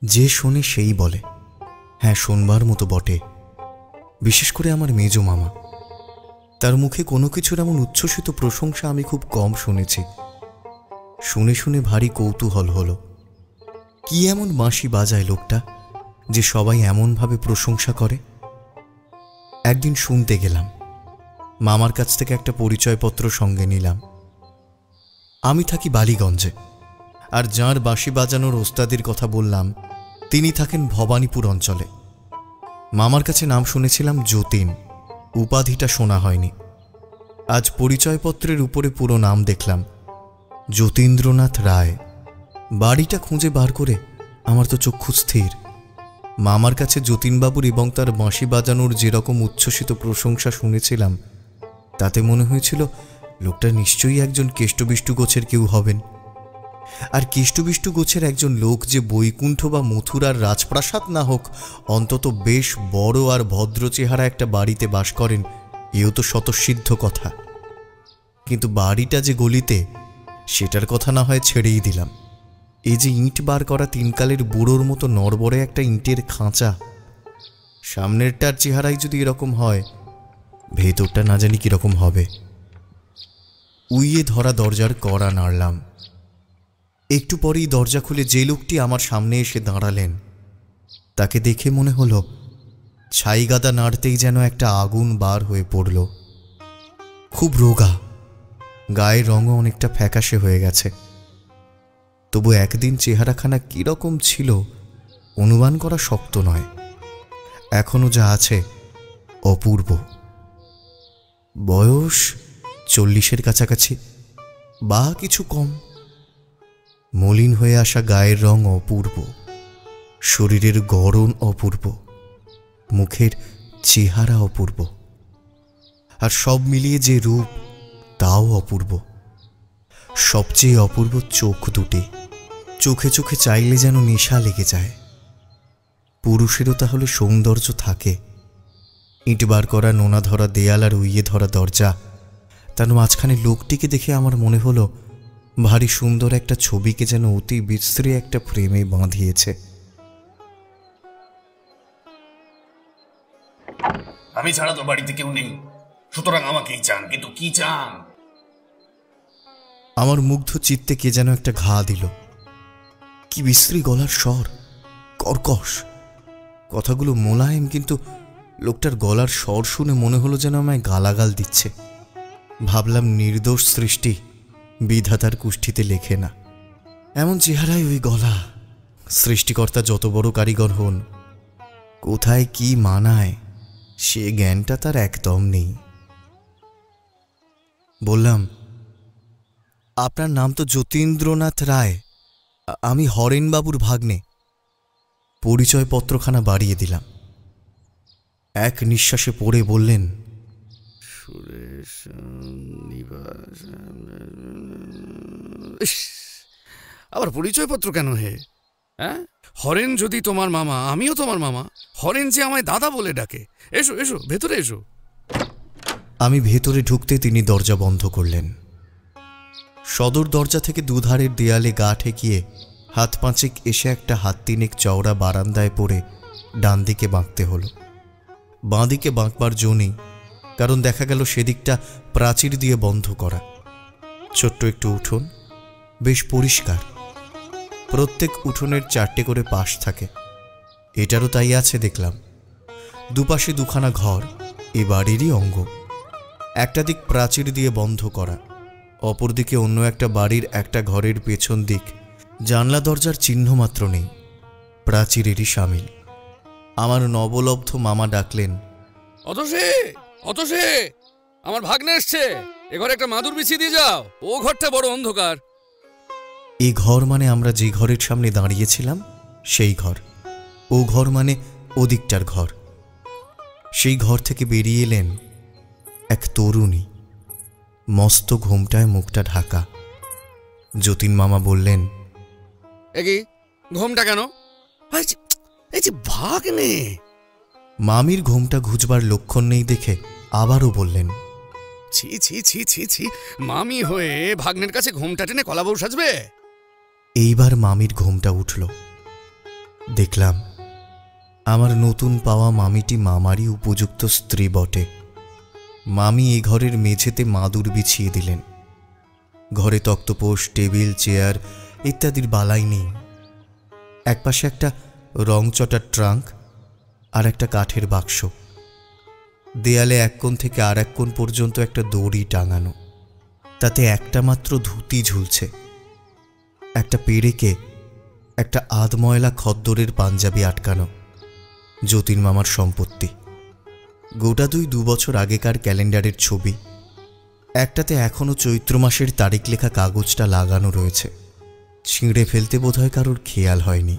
যে শোনে সেই বলে, হ্যাঁ শোনবার মতো বটে। বিশেষ করে আমার মেজো মামা, তার মুখে কোনো কিছুর এমন উচ্ছ্বসিত প্রশংসা আমি খুব কম শুনেছি। শুনে শুনে ভারী কৌতূহল হলো, কি এমন বাঁশি বাজায় লোকটা যে সবাই এমনভাবে প্রশংসা করে। একদিন শুনতে গেলাম, মামার কাছ থেকে একটা পরিচয়পত্র সঙ্গে নিলাম। আমি থাকি বালিগঞ্জে, আর যাঁর বাঁশি বাজানোর ওস্তাদের কথা বললাম তিনি থাকেন ভবানীপুর অঞ্চলে। মামার কাছে নাম শুনেছিলাম যতীন, উপাধিটা শোনা হয়নি। আজ পরিচয়পত্রের উপরে পুরো নাম দেখলাম, যতীন্দ্রনাথ রায়। বাড়িটা খুঁজে বার করে আমার তো চক্ষু স্থির। মামার কাছে যতীনবাবুর এবং তার বাঁশি বাজানোর যেরকম উচ্ছ্বসিত প্রশংসা শুনেছিলাম, তাতে মনে হয়েছিল লোকটা নিশ্চয়ই একজন কেষ্টবিষ্টু গোছের কেউ হবেন। আর কেষ্টবিষ্টু গোছের একজন লোক যে বৈকুণ্ঠ বা মথুরার রাজপ্রাসাদ না হোক, অন্তত বেশ বড় আর ভদ্র চেহারা একটা বাড়িতে বাস করেন, এও তো স্বতঃসিদ্ধ কথা। কিন্তু বাড়িটা যে গলিতে, সেটার কথা না হয় ছেড়েই দিলাম। এই যে ইঁট বার করা তিনকালের বুড়োর মতো নড়বড়ে একটা ইঁটের খাঁচা, সামনেরটার চেহারাই যদি এরকম হয়, ভেতরটা না জানি কিরকম হবে। উইয়ে ধরা দরজার কড়া নাড়লাম। একটু পরেই দরজা খুলে যে লোকটি আমার সামনে এসে দাঁড়ালেন, তাকে দেখে মনে হলো ছাইগাদা নাড়তেই যেন একটা আগুন বার হয়ে পড়ল। খুব রোগা, গায়ের রঙও অনেকটা ফ্যাকাশে হয়ে গেছে। তবু একদিন চেহারাখানা কিরকম ছিল অনুমান করা শক্ত নয়। এখনো যা আছে অপূর্ব। বয়স 40-এর কাছাকাছি বা কিছু কম। মলিন হয়ে আসা গায়ের রং অপূর্ব, শরীরের গড়ন অপূর্ব, মুখের চেহারা অপূর্ব, আর সব মিলিয়ে যে রূপ তাও অপূর্ব। সবচেয়ে অপূর্ব চোখ দুটি, চোখে চোখে চাইলে যেন নেশা লেগে যায়। পুরুষেরও তাহলে সৌন্দর্য থাকে। ইট বার করা নোনা ধরা দেয়াল আর উইয়ে ধরা দরজা, তার মাঝখানে লোকটিকে দেখে আমার মনে হলো ভারী সুন্দর একটা ছবিকে যেন অতি বিশ্রী একটা ফ্রেমে বাঁধিয়েছে। আমি ছাড়া তো বাড়িতে কেউ নেই, সুতরাং আমাকেই চান। কিন্তু কি চান? আমার মুগ্ধ চিত্তে কে যেন একটা ঘা দিল। কি বিশ্রী গলার স্বর, কর্কশ। কথাগুলো মোলায়েম, কিন্তু লোকটার গলার স্বর শুনে মনে হলো যেন আমায় গালাগাল দিচ্ছে। ভাবলাম নির্দোষ সৃষ্টি বিধাতার কুষ্ঠিতে লেখে না। এমন চেহারায় ওই গলা, সৃষ্টিকর্তা যত বড় কারিগর হন, কোথায় কি মানায় সে জ্ঞানটা তার একদম নেই। বললাম, আপনার নাম তো যতীন্দ্রনাথ রায়, আমি হরেনবাবুর ভাগ্নে। পরিচয়পত্রখানা বাড়িয়ে দিলাম। এক নিঃশ্বাসে পড়ে বললেন, সুরেশ নিবাস। আবার পরিচয়পত্র কেন হে? হ্যাঁ, হরেন যদি তোমার মামা, আমিও তোমার মামা। হরেন যে আমায় দাদা বলে ডাকে। এসো এসো, ভেতরে এসো। আমি ভেতরে ঢুকতে তিনি দরজা বন্ধ করলেন। সদর দরজা থেকে দুধারের দেয়ালে গা ঠেকিয়ে হাত পাঁচেক এসে একটা হাত তিনেক চওড়া বারান্দায় পড়ে ডান দিকে বাঁকতে হলো। বাঁ দিকে বাঁকবার জো নেই, কারণ দেখা গেল সেদিকটা প্রাচীর দিয়ে বন্ধ করা। ছোট্ট একটু উঠোন, বেশ পরিষ্কার। প্রত্যেক উঠোনের 4টে করে পাশ থাকে। এটারও তাই আছে দেখলাম। দুপাশে দুখানা ঘর এ বাড়িরই অঙ্গ। একটা দিক প্রাচীর দিয়ে বন্ধ করা, অপরদিকে অন্য একটা বাড়ির একটা ঘরের পেছন দিক জানলা দরজার চিহ্ন মাত্র নেই, প্রাচীরেরই সামিল। আমার নবলব্ধ মামা ডাকলেন, অতসে অতসে, আমার ভাগ্নে এসছে, এ ঘরে একটা মাদুর বিছিয়ে দিয়ে যাও। ও ঘরটা বড় অন্ধকার। এই ঘর মানে আমরা যে ঘরের সামনে দাঁড়িয়েছিলাম সেই ঘর। ও ঘর মানে ওদিকটার ঘর। সেই ঘর থেকে বেরিয়ে এলেন এক তরুণী, মস্ত ঘোমটায় মুখটা ঢাকা। যতীন মামা বললেন, একি ঘোমটা কেন? এই যে ভাগ্নে। মামির ঘোমটা ঘুচবার লক্ষণ নেই দেখে আবারও বললেন, ছি ছি ছি ছি ছি, মামি হয়ে ভাগ্নের কাছে ঘোমটা টেনে কলাবউ সাজবে? এইবার মামির ঘোমটা উঠল। দেখলাম আমার নতুন পাওয়া মামিটি মামারই উপযুক্ত স্ত্রী বটে। মামি এ ঘরের মেঝেতে মাদুর বিছিয়ে দিলেন। ঘরে তক্তপোষ, টেবিল, চেয়ার ইত্যাদির বালাই নেই। একপাশে একটা রংচটা ট্রাঙ্ক আর একটা কাঠের বাক্স। দেয়ালে এক কোণ থেকে আর এক কোণ পর্যন্ত একটা দড়ি টাঙানো, তাতে একটা মাত্র ধুতি ঝুলছে। একটা পেরেকে একটা আধময়লা খদ্দরের পাঞ্জাবি আটকানো। যতীন মামার সম্পত্তি। গোটা 2 বছর আগেকার ক্যালেন্ডারের ছবি। একটাতে এখনও চৈত্র মাসের তারিখ লেখা কাগজটা লাগানো রয়েছে। ছিঁড়ে ফেলতে বোধহয় কারোর খেয়াল হয়নি।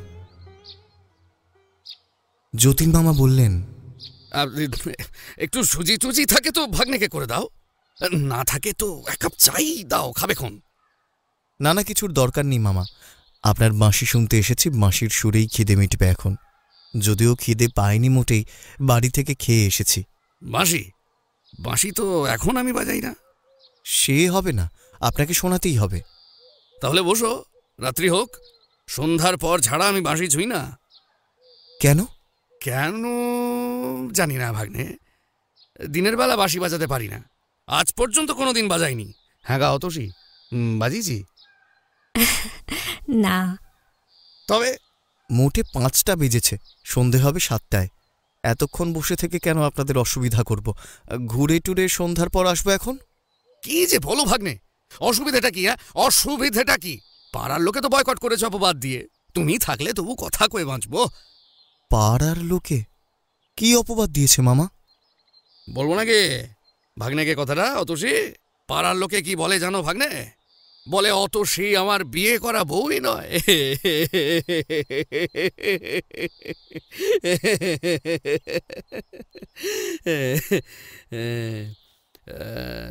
যতীন মামা বললেন, একটু সুজি টুজি থাকে তো ভাগ্নেকে করে দাও, না থাকে তো এক কাপ চাই দাও, খাবে খন? নানা কিছুর দরকার নেই মামা, আপনার বাঁশি শুনতে এসেছি, বাঁশির সুরেই খিদে মিটবে এখন। যদিও খিদে পাইনি মোটেই, বাড়ি থেকে খেয়ে এসেছি। বাঁশি? বাঁশি তো এখন আমি বাজাই না। সে হবে না, আপনাকে শোনাতেই হবে। তাহলে বসো, রাত্রি হোক, সন্ধ্যার পর ছাড়া আমি বাঁশি ছুঁই না। কেন? কেন জানি না ভাগ্নে, দিনের বেলা বাঁশি বাজাতে পারি না, আজ পর্যন্ত কোনোদিন বাজাইনি। হ্যাঁ গা অতসী, বাজিয়েছি না। তবে মোটে 5টা বেজেছে, সন্ধে হবে 7টায়। এতক্ষণ বসে থেকে কেন আপনাদের অসুবিধা করব? ঘুরে টুরে সন্ধ্যার পর আসবো এখন। কি যে বলো ভাগ্নে, অসুবিধাটা কি? হ্যাঁ, অসুবিধাটা কি? পাড়ার লোকে তো বয়কট করেছে অপবাদ দিয়ে, তুমি থাকলে তবু কথা কয়ে বাঁচবো। পাড়ার লোকে কি অপবাদ দিয়েছে মামা? বলবো নাকি ভাগ্নেকে কথাটা? অতসী, পাড়ার লোকে কি বলে জানো ভাগ্নে? বলে অতসী আমার বিয়ে করা বউই নয়।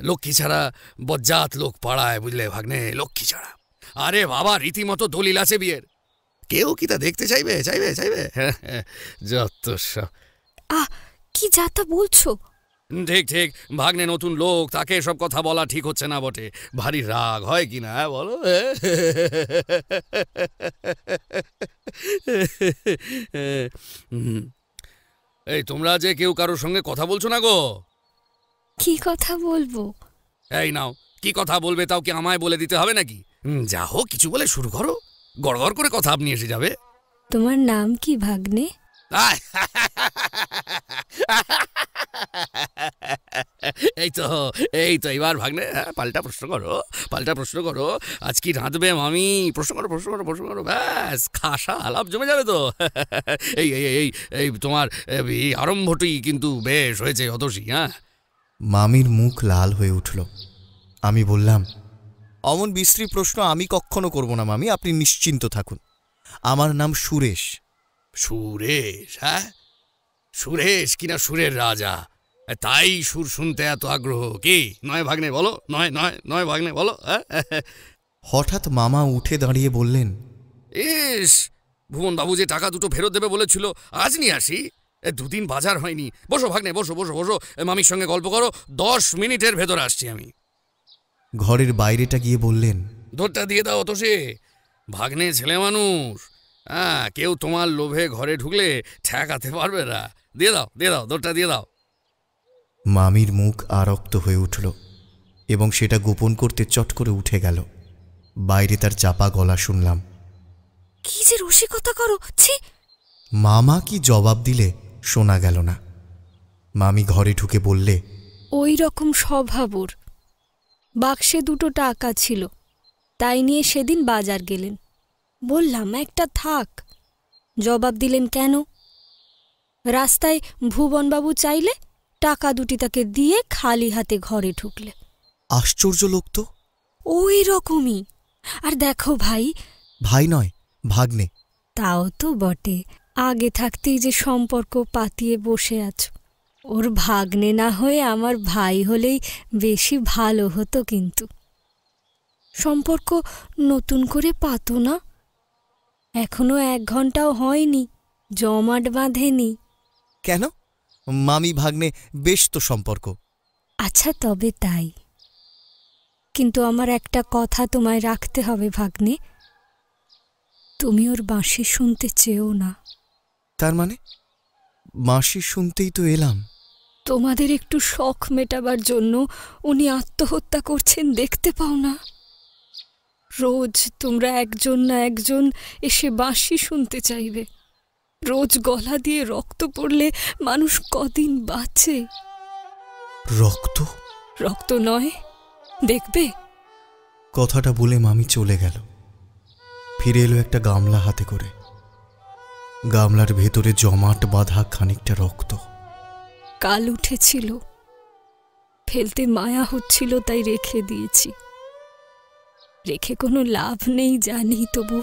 লক্ষ্মী ছাড়া বজ্জাত লোক পাড়ায়, বুঝলে ভাগ্নে, লক্ষ্মী ছাড়া। আরে বাবা, রীতিমতো দলিল আছে বিয়ের, কেউ কি তা দেখতে চাইবে? চাইবে চাইবে যত সব। কি যাতা বলছো? ঠিক ঠিক, ভাগ্নে নতুন লোক, তাকে সব কথা বলা ঠিক হচ্ছে না বটে। ভারী রাগ হয় কি না বলো? এই তোমরা যে কেউ কারোর সঙ্গে কথা বলছো না গো? কি কথা বলবো? এই নাও, কি কথা বলবে তাও কি আমায় বলে দিতে হবে নাকি? যা হোক কিছু বলে শুরু করো, গড়গড় করে কথা আপনি এসে যাবে। তোমার নাম কি ভাগ্নে? এই তো এবার ভাগ্নে, পাল্টা প্রশ্ন করো, পাল্টা প্রশ্ন করো। আজ কি রাঁধবে মামি? প্রশ্ন করো প্রশ্ন করো প্রশ্ন করো, ব্যাস খাসা আলাপ জমে যাবে তো। এই এই এই এই তোমার আরম্ভটি কিন্তু বেশ হয়েছে অতসী। হ্যাঁ, মামির মুখ লাল হয়ে উঠল। আমি বললাম, অমন বিশ্রী প্রশ্ন আমি কখনো করব না মামি, আপনি নিশ্চিন্ত থাকুন। আমার নাম সুরেশ। সুরেশ? হ্যাঁ, সুরেশ কিনা সুরের রাজা, তাই সুর শুনতে এত আগ্রহ কি? নয় ভাগ্নে বলো, নয় নয় নয় ভাগ্নে বলো। হঠাৎ মামা উঠে দাঁড়িয়ে বললেন, ইস, ভুবন বাবু যে টাকা দুটো ফেরত দেবে বলেছিল, আজ নিয়ে আসি। 2 দিন বাজার হয়নি। বসো ভাগ্নে, বসো বসো বসো, মামির সঙ্গে গল্প করো, 10 মিনিটের ভেতর আসছি আমি। ঘরের বাইরেটা গিয়ে বললেন, দরটা দিয়ে দাও অতসী, ভাগ্নে ছেলে মানুষ, হ্যাঁ, কেউ তোমার লোভে ঘরে ঢুকলে ঠেকাতে পারবে না। দিয়ে দাও দিয়ে দাও, দরটা দিয়ে দাও। মামির মুখ আরক্ত হয়ে উঠল এবং সেটা গোপন করতে চট করে উঠে গেল। বাইরে তার চাপা গলা শুনলাম। কি যে রসিকতা করো, ছি! মামা কি জবাব দিলে শোনা গেল না। মামি ঘরে ঢুকে বললে, ওই রকম স্বভাব ওর। বাক্সে 2টো টাকা ছিল, তাই নিয়ে সেদিন বাজার গেলেন। বললাম একটা থাক, জবাব দিলেন কেন? রাস্তায় ভুবনবাবু চাইলে টাকা 2টি তাকে দিয়ে খালি হাতে ঘরে ঢুকলে। আশ্চর্য লোক তো। ওই রকমই। আর দেখো ভাই, ভাই নয়, ভাগ্নে। তাও তো বটে, আগে থাকতেই যে সম্পর্ক পাতিয়ে বসে আছো। ওর ভাগ্নে না হয়ে আমার ভাই হলেই বেশি ভালো হতো, কিন্তু সম্পর্ক নতুন করে পাতো না। এখনো 1 ঘন্টাও হয়নি, জমাট বাঁধেনি। কেন? মামি ভাগ্নে বেশ তো সম্পর্ক। আচ্ছা তবে তাই, কিন্তু আমার একটা কথা তোমায় রাখতে হবে ভাগ্নে, তুমি ওর বাঁশি শুনতে চেও না। তার মানে মাসি শুনতেই তো এলাম। তোমাদের একটু শখ মেটাবার জন্য উনি আত্মহত্যা করছেন, দেখতে পাও না? রোজ তোমরা একজন না একজন এসে বাঁশি শুনতে চাইবে। রোজ গলা দিয়ে রক্ত পড়লে মানুষ কদিন বাঁচে? রক্ত? রক্ত নয়, দেখবে। কথাটা বলে মামি চলে গেল। ফিরে এলো একটা গামলা হাতে করে। গামলার ভেতরে জমাট বাঁধা খানিকটা রক্ত। কাল উঠেছিল, ফেলতে মায়া হচ্ছিল, তাই রেখে দিয়েছি। রেখে কোনো লাভ নেই জানি, তবু।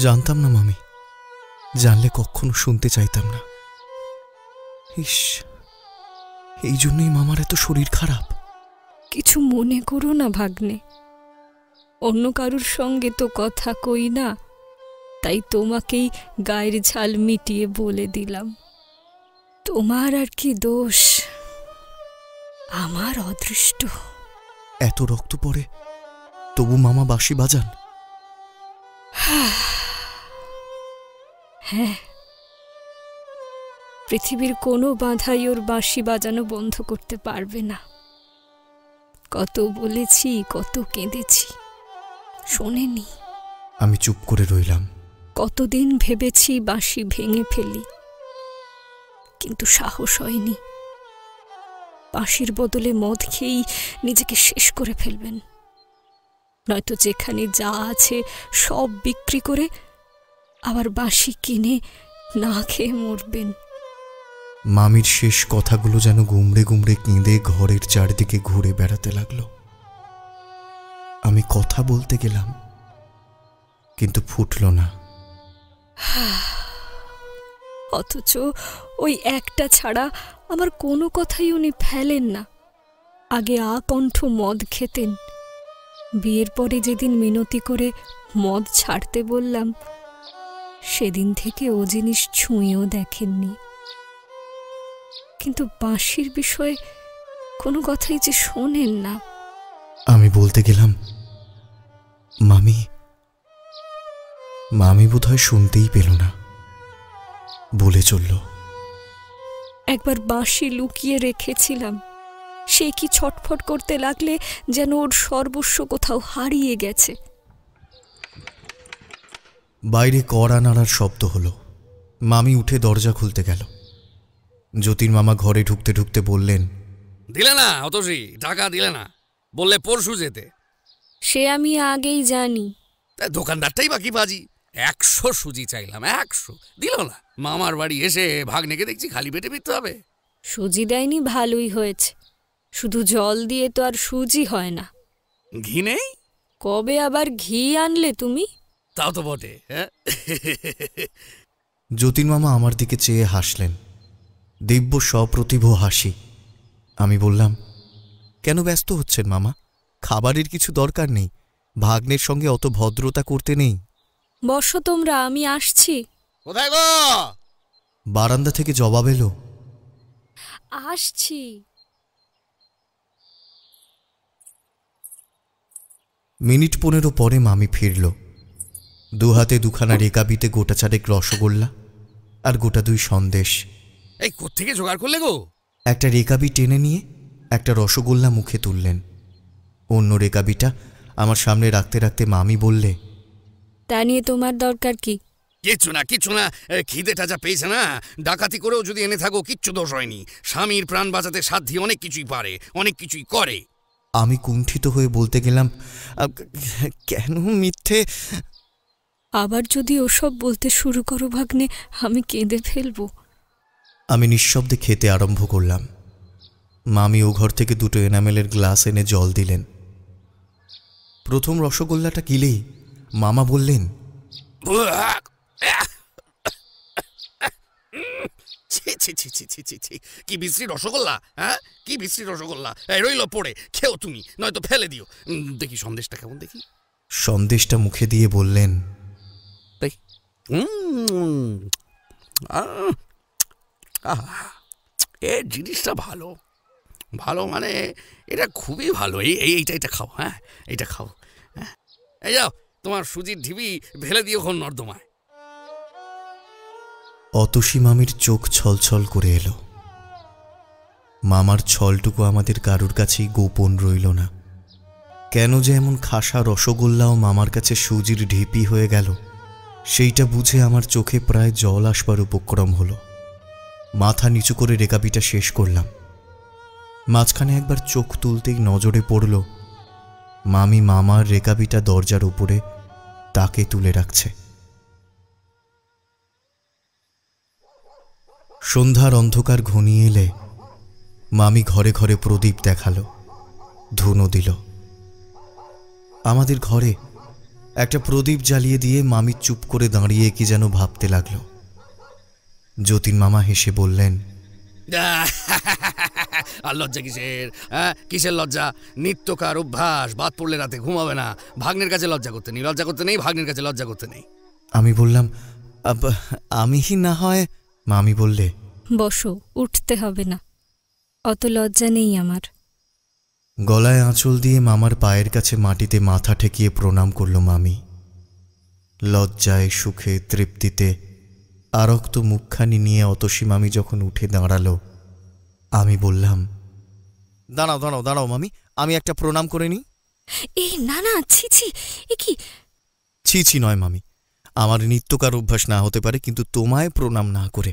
জানতাম না মামি, জানলে কখনো শুনতে চাইতাম না। ইস, এই জন্যই মামার এত শরীর খারাপ। কিছু মনে করো না ভাগ্নে, অন্য কারুর সঙ্গে তো কথা কই না, তাই তোমাকেই গায়ের ঝাল মিটিয়ে বলে দিলাম। তোমার আর কি দোষ, আমার অদৃষ্ট। এত রক্ত পড়ে তবু মামা বাঁশি বাজান? হ্যাঁ, পৃথিবীর কোনো বাধাই ওর বাঁশি বাজানো বন্ধ করতে পারবে না। কত বলেছি, কত কেঁদেছি, শোনেনি। আমি চুপ করে রইলাম। কতদিন ভেবেছি বাঁশি ভেঙে ফেলি, কিন্তু সাহস হয়নি। বাঁশির বদলে মদ খেয়েই নিজেকে শেষ করে ফেলবেন, নয়তো যেখানে যা আছে সব বিক্রি করে আবার বাঁশি কিনে না খেয়ে মরবেন। মামির শেষ কথাগুলো যেন গুমড়ে গুমড়ে কেঁদে ঘরের চারদিকে ঘুরে বেড়াতে লাগলো। আমি কথা বলতে গেলাম, কিন্তু ফুটল না। অথচ ওই একটা ছাড়া আমার কোনো কথাই উনি ফেলেন না। আগে আকণ্ঠ মদ খেতেন, বিয়ের পরে যেদিন মিনতি করে মদ ছাড়তে বললাম, সেদিন থেকে ও জিনিস ছুঁয়েও দেখেননি। কিন্তু বাঁশির বিষয়ে কোনো কথাই যে শোনেন না। আমি বলতে গেলাম, মামি মামি বোধহয় শুনতেই পেল না, বলে চলল। একবার বাঁশি লুকিয়ে রেখেছিলাম, সে কি ছটফট করতে লাগলে যেন ওর সর্বস্ব কোথাও হারিয়ে গেছে। বাইরে কড়া নাড়ার শব্দ হলো। মামি উঠে দরজা খুলতে গেল। যতীন মামা ঘরে ঢুকতে ঢুকতে বললেন, দিলে না অতসী, টাকা দিলে না, বললে পরশু যেতে। সে আমি আগেই জানি। দোকানদারটাই বাকি বাজি। 100 সুজি চাইলাম, 100 দিল না। মামার বাড়ি এসে ভাগ্নেকে দেখছি খালি পেটে ফিরতে হবে। সুজি দেয়নি, ভালোই হয়েছে। শুধু জল দিয়ে তো আর সুজি হয় না। ঘি নেই? কবে আবার ঘি আনলে তুমি? তাও তো বটে। হ্যাঁ, যতীন মামা আমার দিকে চেয়ে হাসলেন, দিব্য সপ্রতিভ হাসি। আমি বললাম, কেন ব্যস্ত হচ্ছেন মামা? খাবারের কিছু দরকার নেই, ভাগ্নের সঙ্গে অত ভদ্রতা করতে নেই। বসো তোমরা, আমি আসছি। কোথায় গো? বারান্দা থেকে জবাব এলো, আসছি। মিনিট 15 পরে মামি ফিরল। দুহাতে দুখানা রেকাবিতে গোটা 4 রসগোল্লা আর গোটা 2 সন্দেশ। এই কোত্থেকে জোগাড় করলে গো? একটা রেকাবি টেনে নিয়ে একটা রসগোল্লা মুখে তুললেন। অন্য রেকাবিটা আমার সামনে রাখতে রাখতে মামি বললে, তা নিয়ে তোমার দরকার কি? কিচ্ছু না, কিচ্ছু না। খিদেটা যা পেয়েছে না, ডাকাতি করেও যদি এনে থাকো কিচ্ছু দোষ হয়নি। স্বামীর প্রাণ বাঁচাতে সাধ্যি অনেক কিছুই পারে, অনেক কিছুই করে। আমি কুণ্ঠিত হয়ে বলতে গেলাম, কেন মিথ্যে? আবার যদি ওসব বলতে শুরু করো ভাগ্নে, আমি কেঁদে ফেলবো। আমি নিঃশব্দে খেতে আরম্ভ করলাম। মামি ও ঘর থেকে 2 এনামেলের গ্লাস এনে জল দিলেন। প্রথম রসগোল্লাটা গিলেই মামা বললেন, কি বিশ্রী রসগোল্লা! হ্যাঁ, কি বিশ্রী রসগোল্লা! রইল পড়ে, খেও তুমি, নয়তো ফেলে দিও। দেখি সন্দেশটা কেমন দেখি। সন্দেশটা মুখে দিয়ে বললেন, তাই এ জিনিসটা ভালো, ভালো মানে এটা খুবই ভালো। এইটা খাও। হ্যাঁ, এইটা খাও। হ্যাঁ, এই যাও, তোমার সুজির ঢিবি ফেলে দিও নর্দমায়। অতসী মামির চোখ ছলছল করে এলো। মামার ছলটুকু আমাদের কারুর কাছেই গোপন রইল না। কেন যে এমন খাসা রসগোল্লাও মামার কাছে সুজির ঢিপি হয়ে গেল, সেইটা বুঝে আমার চোখে প্রায় জল আসবার উপক্রম হলো। মাথা নিচু করে রেকাবিটা শেষ করলাম। মাঝখানে একবার চোখ তুলতেই নজরে পড়ল মামি মামার রেকাবিটা দরজার উপরে তাকে তুলে রাখছে। সন্ধ্যার অন্ধকার ঘনিয়ে এলে মামি ঘরে ঘরে প্রদীপ দেখালো, ধুনো দিল। আমাদের ঘরে একটা প্রদীপ জ্বালিয়ে দিয়ে মামি চুপ করে দাঁড়িয়ে কি যেন ভাবতে লাগলো। যতীন মামা হেসে বললেন, আর লজ্জা কিসের? কিসের লজ্জা? নিত্যকার অভ্যাস, বাদ পড়লে রাতে ঘুমাবে না। ভাগ্নের কাছে লজ্জা করতে নেই, লজ্জা করতে নেই, ভাগ্নের কাছে লজ্জা করতে নেই। আমি বললাম, আমি না হয়। মামি বললে, বসো, উঠতে হবে না, অত লজ্জা নেই আমার। গলায় আঁচল দিয়ে মামার পায়ের কাছে মাটিতে মাথা ঠেকিয়ে প্রণাম করল মামি। লজ্জায়, সুখে, তৃপ্তিতে আরক্ত মুখখানি নিয়ে অতসী মামি যখন উঠে দাঁড়ালো, আমি বললাম, দাঁড়াও দাঁড়াও দাঁড়াও মামি, আমি একটা প্রণাম করে নিই। এই না না, ছি ছি, এ কি? ছি ছি নয় মামি, আমার নিত্যকার অভ্যাস না হতে পারে, কিন্তু তোমায় প্রণাম না করে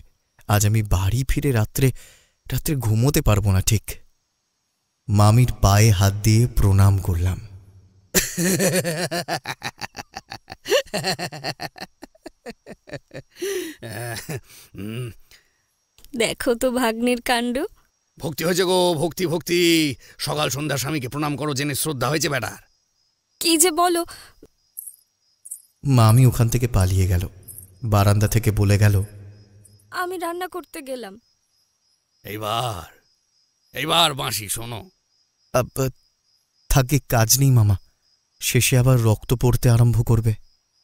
আজ আমি বাড়ি ফিরে রাত্রে রাত্রে ঘুমোতে পারবো না ঠিক। মামির পায়ে হাত দিয়ে প্রণাম করলাম। দেখো তো ভাগ্নের কাণ্ড। ভক্তি হয়েছে গো, ভক্তি ভক্তি। সকাল সন্ধ্যা স্বামীকে প্রণাম করো জেনে শ্রদ্ধা হয়েছে বেটার। কি যে বলো। মামি ওখান থেকে পালিয়ে গেল, বারান্দা থেকে বলে গেল, আমি রান্না করতে গেলাম। এইবার এইবার বাঁশি শোনো। থাকে কাজ নেই মামা, শেষে আবার রক্ত পড়তে আরম্ভ করবে।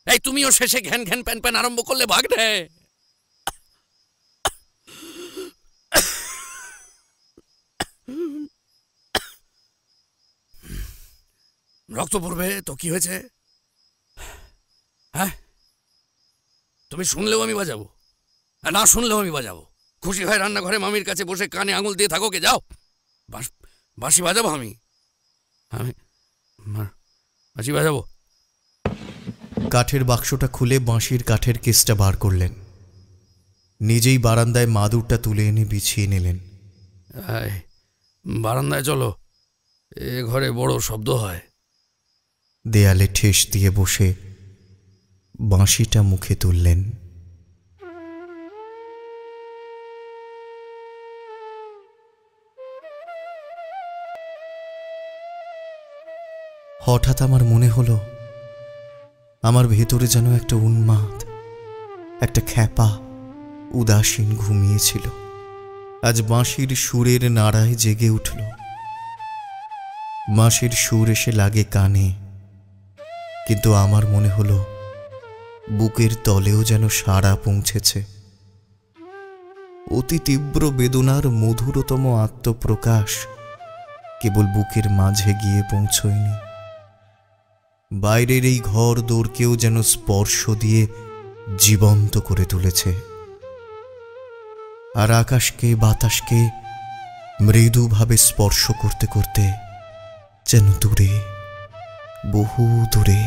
এই তুমিও শেষে ঘ্যান ঘ্যান প্যান প্যান আরম্ভ করলে ভাগ্নে। রক্ত পড়বে তো কি হয়েছে? হ্যাঁ, তুমি শুনলেও আমি বাজাবো, না শুনলেও আমি বাজাবো। খুশি হয় রান্নাঘরে মামির কাছে বসে কানে আঙুল দিয়ে থাকো, কে যাও। বাঁশি বাজাবো আমি, আমি বাঁশি বাজাবো। কাঠের বাক্সটা খুলে বাঁশির কাঠের কেসটা বার করলেন, নিজেই বারান্দায় মাদুরটা তুলে এনে বিছিয়ে নিলেন। বারান্দায় চলো, এ ঘরে বড় শব্দ হয়। দেয়ালে ঠেস দিয়ে বসে বাঁশিটা মুখে তুললেন। হঠাৎ আমার মনে হলো আমার ভেতরে যেন একটা উন্মাদ, একটা খ্যাপা উদাসীন ঘুমিয়েছিল, আজ বাঁশির সুরের নাড়ায় জেগে উঠল। বাঁশির সুর এসে লাগে কানে, কিন্তু আমার মনে হলো বুকের তলেও যেন সাড়া পৌঁছেছে। অতি তীব্র বেদনার মধুরতম আত্মপ্রকাশ কেবল বুকের মাঝে গিয়ে পৌঁছয়নি, বাইরের এই ঘর দোরকেও যেন স্পর্শ দিয়ে জীবন্ত করে তুলেছে। আর আকাশকে বাতাসকে মৃদুভাবে স্পর্শ করতে করতে যেন দূরে, বহু দূরে,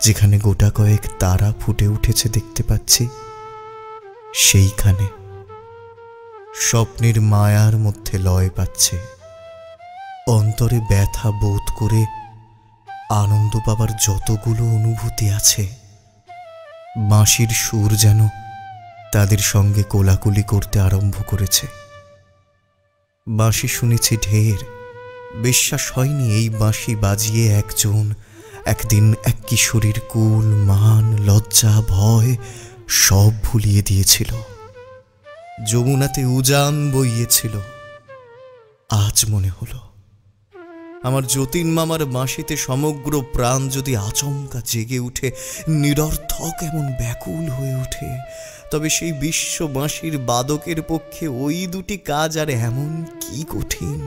যেখানে গোটা কয়েক তারা ফুটে উঠেছে দেখতে পাচ্ছি, সেইখানে স্বপ্নের মায়ার মধ্যে লয় পাচ্ছে। অন্তরে ব্যথা বোধ করে আনন্দ পাবার যতগুলো অনুভূতি আছে, বাঁশির সুর যেন তাদের সঙ্গে কোলাকুলি করতে আরম্ভ করেছে। বাঁশি শুনেছি ঢের, বিশ্বাস হয়নি এই বাঁশি বাজিয়ে একদিন এক কিশোরীর কুল, মান, লজ্জা, ভয় সব ভুলিয়ে দিয়েছিল। যমুনাতে উজান বইয়েছিল। আজ মনে হলো আমার যতীন মামার বাঁশিতে সমগ্র প্রাণ যদি আচমকা জেগে উঠে, নিরর্থক এমন ব্যাকুল হয়ে ওঠে, তবে সেই বিশ্ব বাঁশির বাদকের পক্ষে ওই দুটি কাজ আর এমন কি কঠিন।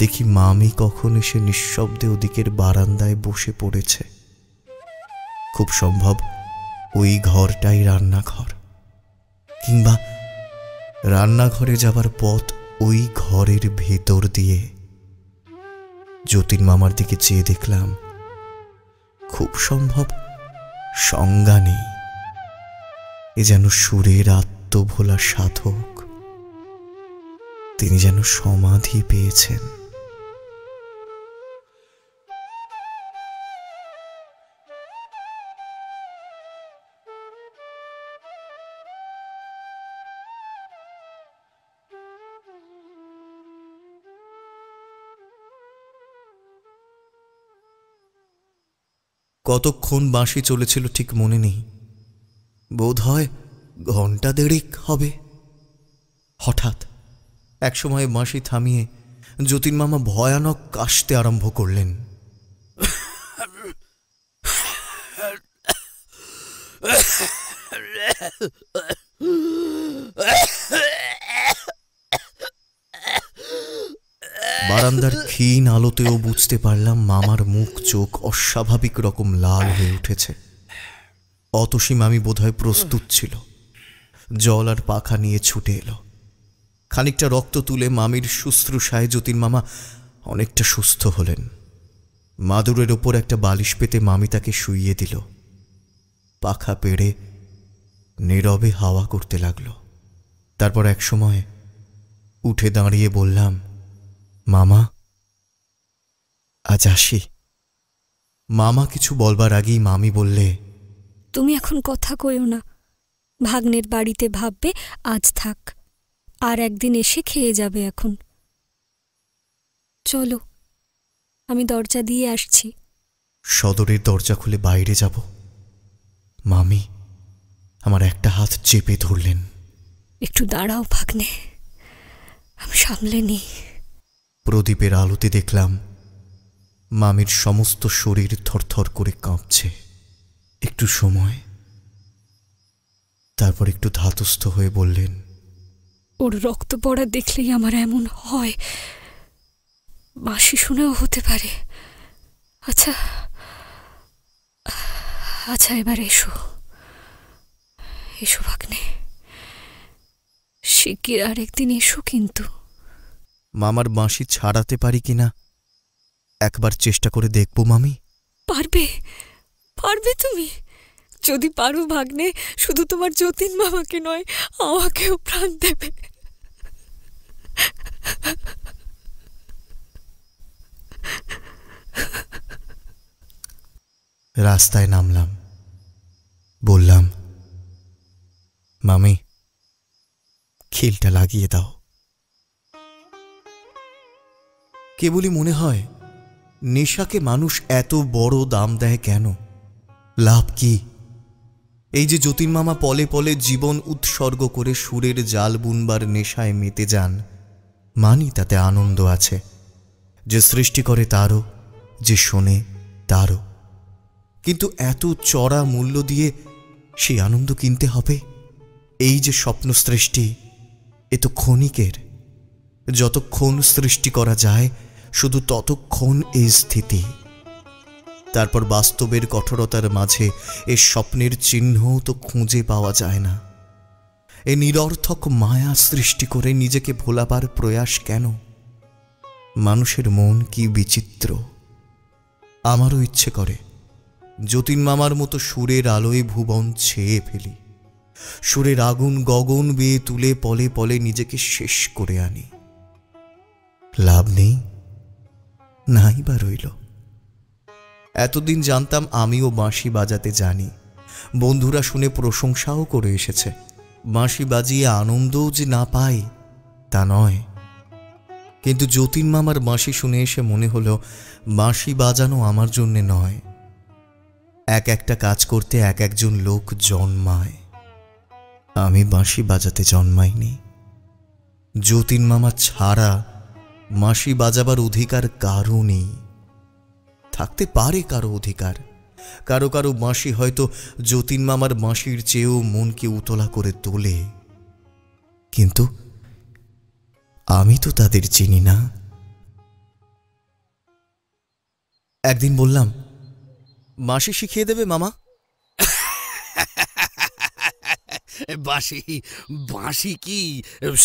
দেখি মামি কখন এসে নিঃশব্দে ওদিকের বারান্দায় বসে পড়েছে। খুব সম্ভব ওই ঘরটাই রান্নাঘর, কিংবা রান্নাঘরে যাবার পথ ওই ঘরের ভেতর দিয়ে। যতীন মামার দিকে চেয়ে দেখলাম খুব সম্ভব সংজ্ঞা নেই, এ যেন সুরের আত্মভোলা সাধক, তিনি যেন সমাধি পেয়েছেন। কতক্ষণ বাঁশি চলেছিল ঠিক মনে নেই, বোধ হয় ঘণ্টা দেড়েক হবে। হঠাৎ একসময় বাঁশি থামিয়ে যতীন মামা ভয়ানক কাশতে আরম্ভ করলেন। বারান্দার ক্ষীণ আলোতেও বুঝতে পারলাম মামার মুখ চোখ অস্বাভাবিক রকম লাল হয়ে উঠেছে। অতসীম আমি বোধহয় প্রস্তুত ছিল, জল আর পাখা নিয়ে ছুটে এলো। খানিকটা রক্ত তুলে মামির শুশ্রূষায় যতীন মামা অনেকটা সুস্থ হলেন। মাদুরের ওপর একটা বালিশ পেতে মামি তাকে শুইয়ে দিল। পাখা পেড়ে নীরবে হাওয়া করতে লাগলো। তারপর এক সময় উঠে দাঁড়িয়ে বললাম, মামা আজ আসি। মামা কিছু বলবার আগেই মামি বললে, তুমি এখন কথা কইও না, ভাগ্নের বাড়িতে ভাববে আজ থাক, আর একদিন এসে খেয়ে যাবে। এখন চলো, আমি দরজা দিয়ে আসছি। সদরের দরজা খুলে বাইরে যাব। মামি আমার একটা হাত চেপে ধরলেন। একটু দাঁড়াও ভাগ্নে, আমি সামলে নিই। প্রদীপের আলোতে দেখলাম মামির সমস্ত শরীর থরথর করে কাঁপছে। একটু সময়, তারপর একটু ধাতস্থ হয়ে বললেন, ওর রক্ত পড়া দেখলেই আমার এমন হয়, বাঁশি শুনেও হতে পারে। আচ্ছা আচ্ছা, এবার এসো এসো ভাগ্নে, শিগগির আরেকদিন এসো কিন্তু। মামার বাঁশি ছাড়াতে পারি কিনা একবার চেষ্টা করে দেখব মামি। পারবে, পারবে তুমি। যদি পারো ভাগ্নে, শুধু তোমার যতীন মামাকে নয়, আমাকেও প্রাণ দেবে। রাস্তায় নামলাম, বললাম, মামি খিলটা লাগিয়ে দাও। কেবলই মনে হয় নেশাকে মানুষ এত বড় দাম দেয় কেন? লাভ কি? এই যে যতীন মামা পলে পলে জীবন উৎসর্গ করে সুরের জাল বুনবার নেশায় মেতে যান, মানি তাতে আনন্দ আছে। যে সৃষ্টি করে তারও, যে শোনে তারও। কিন্তু এত চড়া মূল্য দিয়ে সেই আনন্দ কিনতে হবে? এই যে স্বপ্ন সৃষ্টি, এ তো ক্ষণিকের। যতক্ষণ সৃষ্টি করা যায় শুধু ততক্ষণ এই স্থিতি। তারপর বাস্তবের কঠোরতার মাঝে এ স্বপ্নের চিহ্নও তো খুঁজে পাওয়া যায় না। এ নিরর্থক মায়া সৃষ্টি করে নিজেকে ভোলাবার প্রয়াস কেন? মানুষের মন কি বিচিত্র। আমারও ইচ্ছে করে যতীন মামার মতো সুরের আলোয় ভুবন ছেয়ে ফেলি, সুরের আগুন গগন বেয়ে তুলে পলে পলে নিজেকে শেষ করে আনি। লাভ নেই, নাই বা রইল। এতদিন জানতাম আমিও বাঁশি বাজাতে জানি, বন্ধুরা শুনে প্রশংসাও করে এসেছে। বাঁশি বাজিয়ে আনন্দও যে না পাই তা নয়, কিন্তু যতীন মামার বাঁশি শুনে এসে মনে হলো বাঁশি বাজানো আমার জন্যে নয়, এক একটা কাজ করতে এক একজন লোক জন্মায়। আমি বাঁশি বাজাতে জন্মাইনি। যতীন মামা ছাড়া বাঁশি বাজাবার অধিকার কারও নেই। থাকতে পারে কারো অধিকার, কারো কারো বাঁশি হয়তো যতীন মামার বাঁশির চেয়েও মনকে উতলা করে তোলে, কিন্তু আমি তো তাদের চিনি না। একদিন বললাম, বাঁশি শিখিয়ে দেবে মামা? বাঁশি বাঁশি কি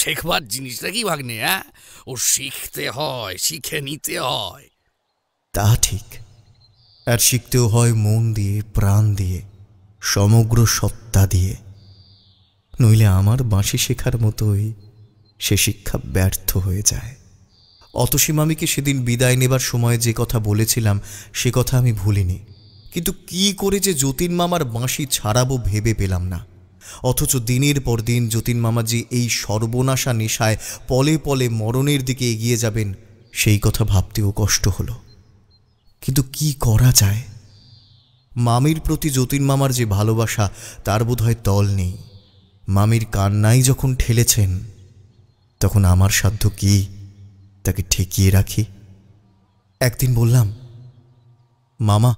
শেখবার জিনিসটা কি ভাগ্নে? হ্যাঁ, ও শিখতে হয়, শিখে নিতে হয়। তা ঠিক, আর শিখতেও হয় মন দিয়ে, প্রাণ দিয়ে, সমগ্র সত্তা দিয়ে। নইলে আমার বাঁশি শেখার মতোই সে শিক্ষা ব্যর্থ হয়ে যায়। অতসী মামিকে সেদিন বিদায় নেবার সময় যে কথা বলেছিলাম সে কথা আমি ভুলিনি, কিন্তু কি করে যে যতীন মামার বাঁশি ছাড়াবো ভেবে পেলাম না। অথচ দিনের পর দিন যতীন মামা যে এই সর্বনাশা নেশায় পলে পলে মরণের দিকে এগিয়ে যাবেন সেই কথা ভাবতেও কষ্ট হলো। কিন্তু কি করা যায়? মামির প্রতি যতীন মামার যে ভালোবাসা তার বোধহয় তল নেই। মামির কান্নাই যখন ঠেলেছেন তখন আমার সাধ্য কি তাকে ঠেকিয়ে রাখি। একদিন বললাম, মামা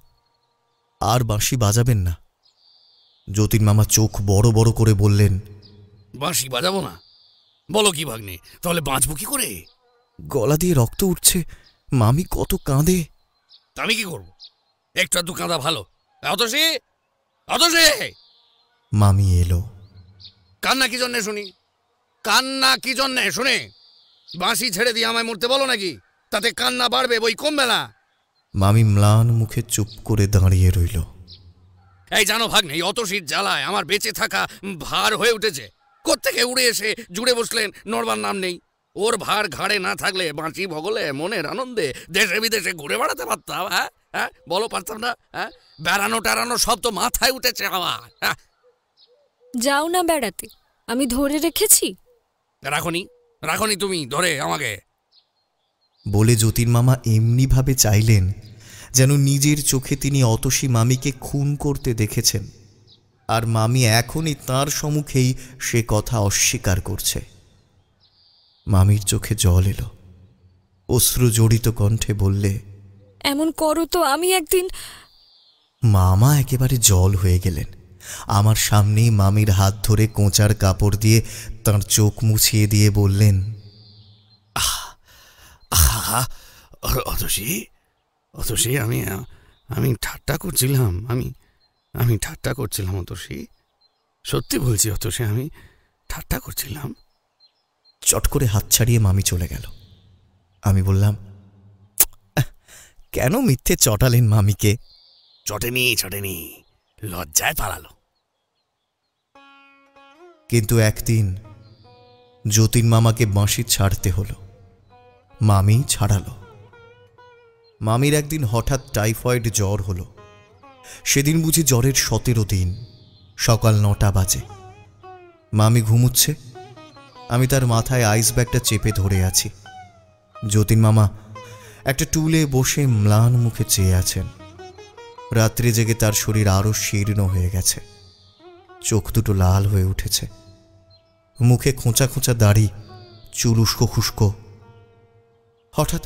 আর বাঁশি বাজাবেন না। যতীন মামা চোখ বড় বড় করে বললেন, বাঁশি বাজাবো না? বলো কি ভাগ্নে, তাহলে বাঁচবো কি করে? গলা দিয়ে রক্ত উঠছে, মামি কত কাঁদে। তা আমি কি করবো? একটু আধটু কাঁদা ভালো। অতসী, অতসী! মামি এলো। কান্না কি জন্যে শুনি? কান্না কি জন্যে শুনে? বাঁশি ছেড়ে দিয়ে আমায় মরতে বলো নাকি? তাতে কান্না বাড়বে, বই কমবে না। মামি ম্লান মুখে চুপ করে দাঁড়িয়ে রইল। এই জানো ভাগ্নে, এই অতসীর জ্বালায় আমার বেঁচে থাকা ভার হয়ে উঠেছে। কোত্থেকে উড়ে এসে জুড়ে বসলেন, নড়বার নাম নেই। ওর ভার ঘাড়ে না থাকলে বাঁচি বগলে মনের আনন্দে দেশে বিদেশে ঘুরে বেড়াতে পারতাম। হ্যাঁ হ্যাঁ, বলো পারতাম না? হ্যাঁ, বেড়ানো টেড়ানো সব তো মাথায় উঠেছে আমার। হ্যাঁ, যাও না বেড়াতে, আমি ধরে রেখেছি। রাখনি রাখনি তুমি ধরে আমাকে? বলে যতীন মামা এমনিভাবে চাইলেন যেন নিজের চোখে তিনি অতসী মামিকে খুন করতে দেখেছেন, আর মামি এখনই তাঁর সম্মুখেই সে কথা অস্বীকার করছে। মামির চোখে জল এলো, অশ্রু জড়িত কণ্ঠে বললে, এমন করো তো আমি একদিন। মামা একেবারে জল হয়ে গেলেন। আমার সামনেই মামির হাত ধরে কোঁচার কাপড় দিয়ে তাঁর চোখ মুছিয়ে দিয়ে বললেন, আহা, অতসী, অতসী, আমি ঠাট্টা করছিলাম। আমি ঠাট্টা করছিলাম অতসী, সত্যি বলছি অতসী, আমি ঠাট্টা করছিলাম। চট করে হাত ছাড়িয়ে মামি চলে গেল। আমি বললাম, কেন মিথ্যে চটালেন মামিকে? চটেনি, লজ্জায় পালালো। কিন্তু একদিন যতীন মামাকে বাঁশি ছাড়তে হলো। মামি ছাড়ালো। মামির একদিন হঠাৎ টাইফয়েড জ্বর হলো। সেদিন বুঝি জ্বরের 17 দিন। সকাল 9টা বাজে। মামি ঘুমুচ্ছে, আমি তার মাথায় আইস ব্যাগটা চেপে ধরে আছি। যতীন মামা একটা টুলে বসে ম্লান মুখে চেয়ে আছেন। রাত্রি জেগে তার শরীর আরো শীর্ণ হয়ে গেছে, চোখ দুটো লাল হয়ে উঠেছে, মুখে খোঁচা খোঁচা দাড়ি, চুল উস্কো খুস্কো। হঠাৎ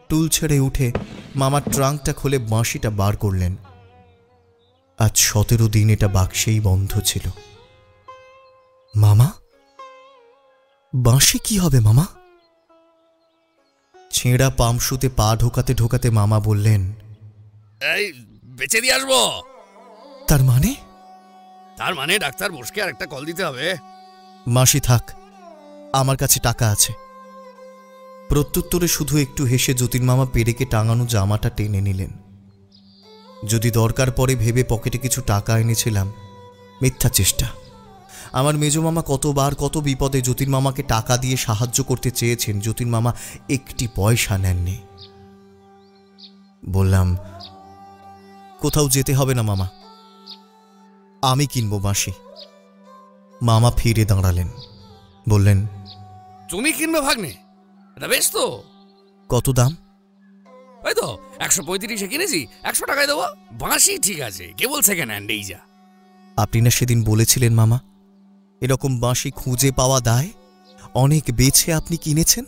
টুল ছেড়ে উঠে মামার ট্রাঙ্কটা খুলে বাঁশিটা বার করলেন। আজ 17 দিন এটা বাক্সেই বন্ধ ছিল। মামা, বাঁশি কি হবে মামা? ছেঁড়া পামশুতে পা ঢোকাতে ঢোকাতে মামা বললেন, এই বেঁচে দিয়ে আসবো। তার মানে? তার মানে ডাক্তার বসকে আর একটা কল দিতে হবে। মাসি থাক, আমার কাছে টাকা আছে। প্রত্যুত্তরে শুধু একটু হেসে যতীন মামা পেরেকে টাঙানো জামাটা টেনে নিলেন। যদি দরকার পড়ে ভেবে পকেটে কিছু টাকা এনেছিলাম, মিথ্যা চেষ্টা। আমার মেজো মামা কতবার কত বিপদে যতীন মামাকে টাকা দিয়ে সাহায্য করতে চেয়েছেন, যতীন মামা একটি পয়সা নেননি। বললাম, কোথাও যেতে হবে না মামা, আমি কিনবো বাঁশি। মামা ফিরে দাঁড়ালেন, বললেন, তুমি কিনবে ভাগ্নে? এটা বেশ তো। কত দাম? ওই তো 135-এ কিনেছি, 100 টাকায় দেবো। বাঁশি ঠিক আছে, কেবল সেকেন্ড হ্যান্ড, এই যা। আপনি না সেদিন বলেছিলেন মামা, এরকম বাঁশি খুঁজে পাওয়া দায়, অনেক বেছে আপনি কিনেছেন।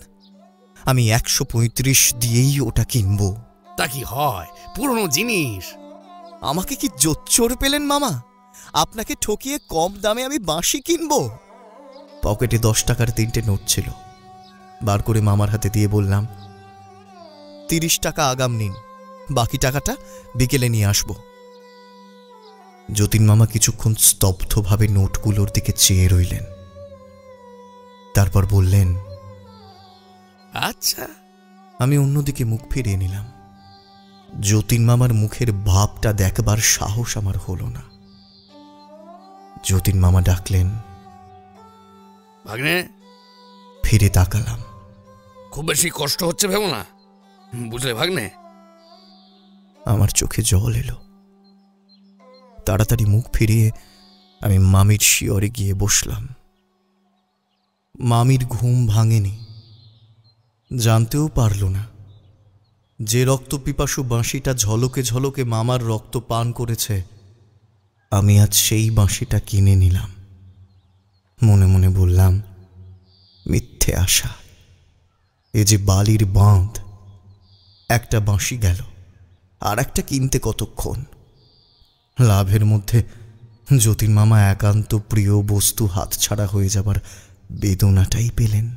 আমি 135 দিয়েই ওটা কিনবো। তা কি হয়, পুরনো জিনিস। আমাকে কি জোচ্চোর পেলেন মামা? আপনাকে ঠকিয়ে কম দামে আমি বাঁশি কিনবো? পকেটে 10 টাকার 3টে নোট ছিল, বার করে মামার হাতে দিয়ে বললাম, 30 টাকা আগাম নিন, বাকি টাকাটা বিকেলে নিয়ে আসবো। যতীন মামা কিছুক্ষণ স্তব্ধভাবে নোটগুলোর দিকে চেয়ে রইলেন। তারপর বললেন, আচ্ছা। আমি অন্যদিকে মুখ ফিরিয়ে নিলাম। যতীন মামার মুখের ভাবটা দেখবার সাহস আমার হলো না। যতীন মামা ডাকলেন, ভাগ্নে। ফিরে তাকালাম। খুব বেশি কষ্ট হচ্ছে ভেবো না, বুঝলে ভাগ্নে? আমার চোখে জল এলো। তাড়াতাড়ি মুখ ফিরিয়ে আমি মামির শিয়রে গিয়ে বসলাম। মামির ঘুম ভাঙেনি, জানতেও পারল না যে রক্ত পিপাসু বাঁশিটা ঝলকে ঝলকে মামার রক্ত পান করেছে, আমি আজ সেই বাঁশিটা কিনে নিলাম। মনে মনে বললাম, মিথ্যে আশা, এ যে বালির বাঁধ। একটা বাঁশি গেল, আর একটা কিনতে কতক্ষণ। লাভের মধ্যে যতীন মামা একান্ত প্রিয় বস্তু হাতছাড়া হয়ে যাবার বেদনাটাই পেলেন।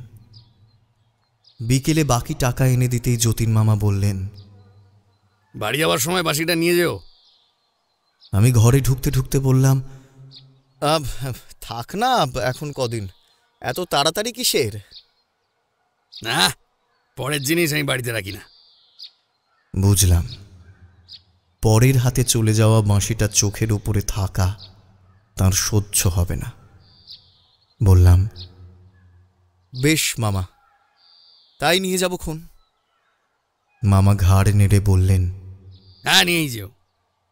বিকেলে বাকি টাকা এনে দিতেই যতীন মামা বললেন, বাড়ি যাওয়ার সময় বাঁশিটা নিয়ে যেও। আমি ঘরে ঢুকতে ঢুকতে বললাম, থাক না, এখন কদিন, এত তাড়াতাড়ি কিসের? না, পরের জিনিস আমি বাড়িতে রাখি না। বুঝলাম, পরের হাতে চলে যাওয়া বাঁশিটা চোখের উপরে থাকা তার সহ্য হবে না। বললাম, বেশ মামা, তাই নিয়ে যাব খন। মামা ঘাড় নেড়ে বললেন, হ্যাঁ, নিয়েই যেও।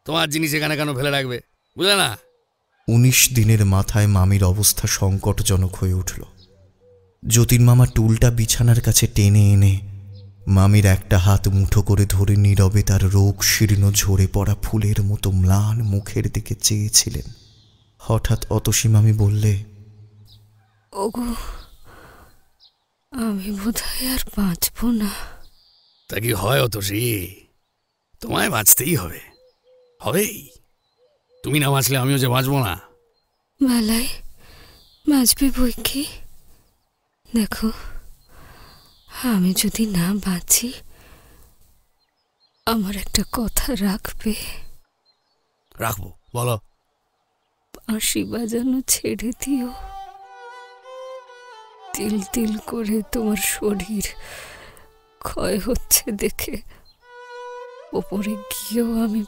তোমার জিনিস এখানে কেন ফেলে রাখবে, বুঝলে না? 19 দিনের মাথায় মামির অবস্থা সংকটজনক হয়ে উঠল। যতীন মামা টুলটা বিছানার কাছে টেনে এনে মামির একটা হাত মুঠো করে ধরে নীরবে তার রোগ শীর্ণ ঝরে পড়া ফুলের মতো ম্লান মুখের দিকে চেয়েছিলেন। হঠাৎ অতসী মামি বললে, ওগো, আমি বোধহয় আর বাঁচব না। তা কি হয় অতসী? তোমায় বাঁচতেই হবে, হবেই। তুমি না বাঁচলে আমিও যে বাঁচবো না। বালাই বাঁচবে বই কি। দেখো, আমি যদি না বাঁচি, আমার একটা কথা রাখবে? রাখবো, বলো। বাঁশি বাজানো ছেড়ে দিও। তিল তিল করে তোমার শরীর ক্ষয় হচ্ছে দেখে ওপরে গিয়েও আমি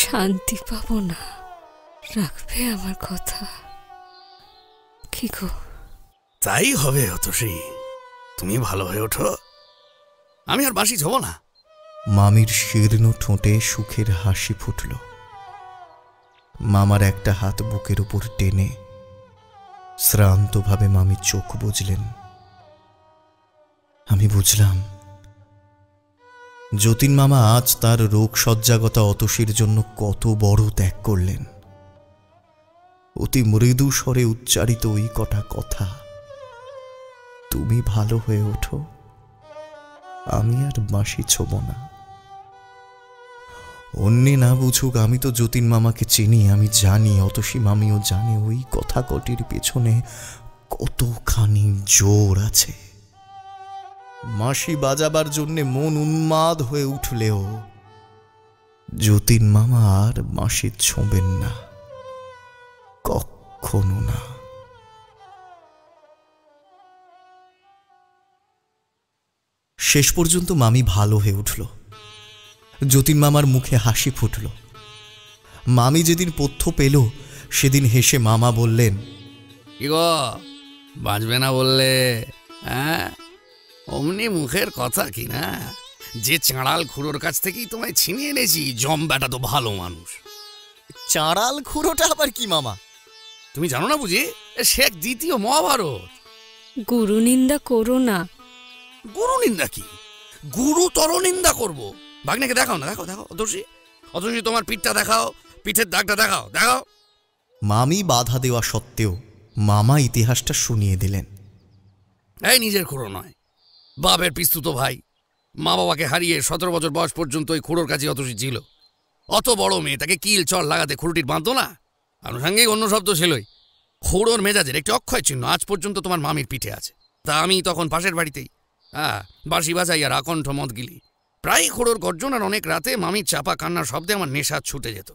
শান্তি পাবো না। রাখবে আমার কথা? কি গো? তাই হবে অতসী, তুমি ভালো হয়ে ওঠো, আমি আর বাঁশি ছোবো না। মামির শীর্ণ ঠোঁটে সুখের হাসি ফুটল। মামার একটা হাত বুকের উপর টেনে শ্রান্তভাবে মামি চোখ বুজলেন। আমি বুঝলাম, যতীন মামা আজ তার রোগ সজ্জাগতা অতসীর জন্য কত বড় ত্যাগ করলেন। অতি মৃদু স্বরে উচ্চারিত ওই কটা কথা, তুমি ভালো হয়ে ওঠো, আমি আর বাঁশি ছোব না। অন্যে না বুঝুক, আমি তো যতীন মামাকে চিনি, আমি জানি, অতসী মামিও জানে ওই কথা কটির পেছনে কতখানি জোর আছে। বাঁশি বাজাবার জন্যে মন উন্মাদ হয়ে উঠলেও যতীন মামা আর বাঁশি ছোঁবেন না, কখনো না। শেষ পর্যন্ত মামি ভালো হয়ে উঠল। যতীন মামার মুখে হাসি ফুটল। মামি যেদিন পথ্য পেল সেদিন হেসে মামা বললেন, কি গো, বাঁচবে না বললে? হ্যাঁ, অমনি মুখের কথা কি না? যে চাঁড়াল খুড়োর কাছ থেকেই তোমায় ছিনিয়ে এনেছি, জম বেটা তো ভালো মানুষ। চাঁড়াল খুঁড়োটা আবার কি মামা? তুমি জানো না বুঝি? শেখ দ্বিতীয় মহাভারত। গুরু নিন্দা করো না। গুরু নিন্দা কি? গুরুতর নিন্দা করবো? ভাগ্নেকে দেখাও না, দেখো দেখো অতসী, অতসী তোমার পিঠটা দেখাও, পিঠের দাগটা দেখাও, দেখাও। মামি বাধা দেওয়া সত্ত্বেও মামা ইতিহাসটা শুনিয়ে দিলেন। এই নিজের খুড়ো নয়, বাপের পিস্তুত ভাই। মা বাবাকে হারিয়ে 17 বছর বয়স পর্যন্ত ওই খুড়োর কাছে অতসী ছিল। অত বড় মেয়ে, তাকে কিল চড় লাগাতে খুঁড়োটির বাঁধতো না? আনুষঙ্গিক অন্য শব্দ ছিলই। খুড়োর মেজাজের একটি অক্ষয় চিহ্ন আজ পর্যন্ত তোমার মামির পিঠে আছে। তা আমি তখন পাশের বাড়িতেই বাঁশি বাজাই আর আকণ্ঠ মদ গিলি। প্রায় খুড়োর গর্জন আর অনেক রাতে মামির চাপা কান্নার শব্দে আমার নেশা ছুটে যেত।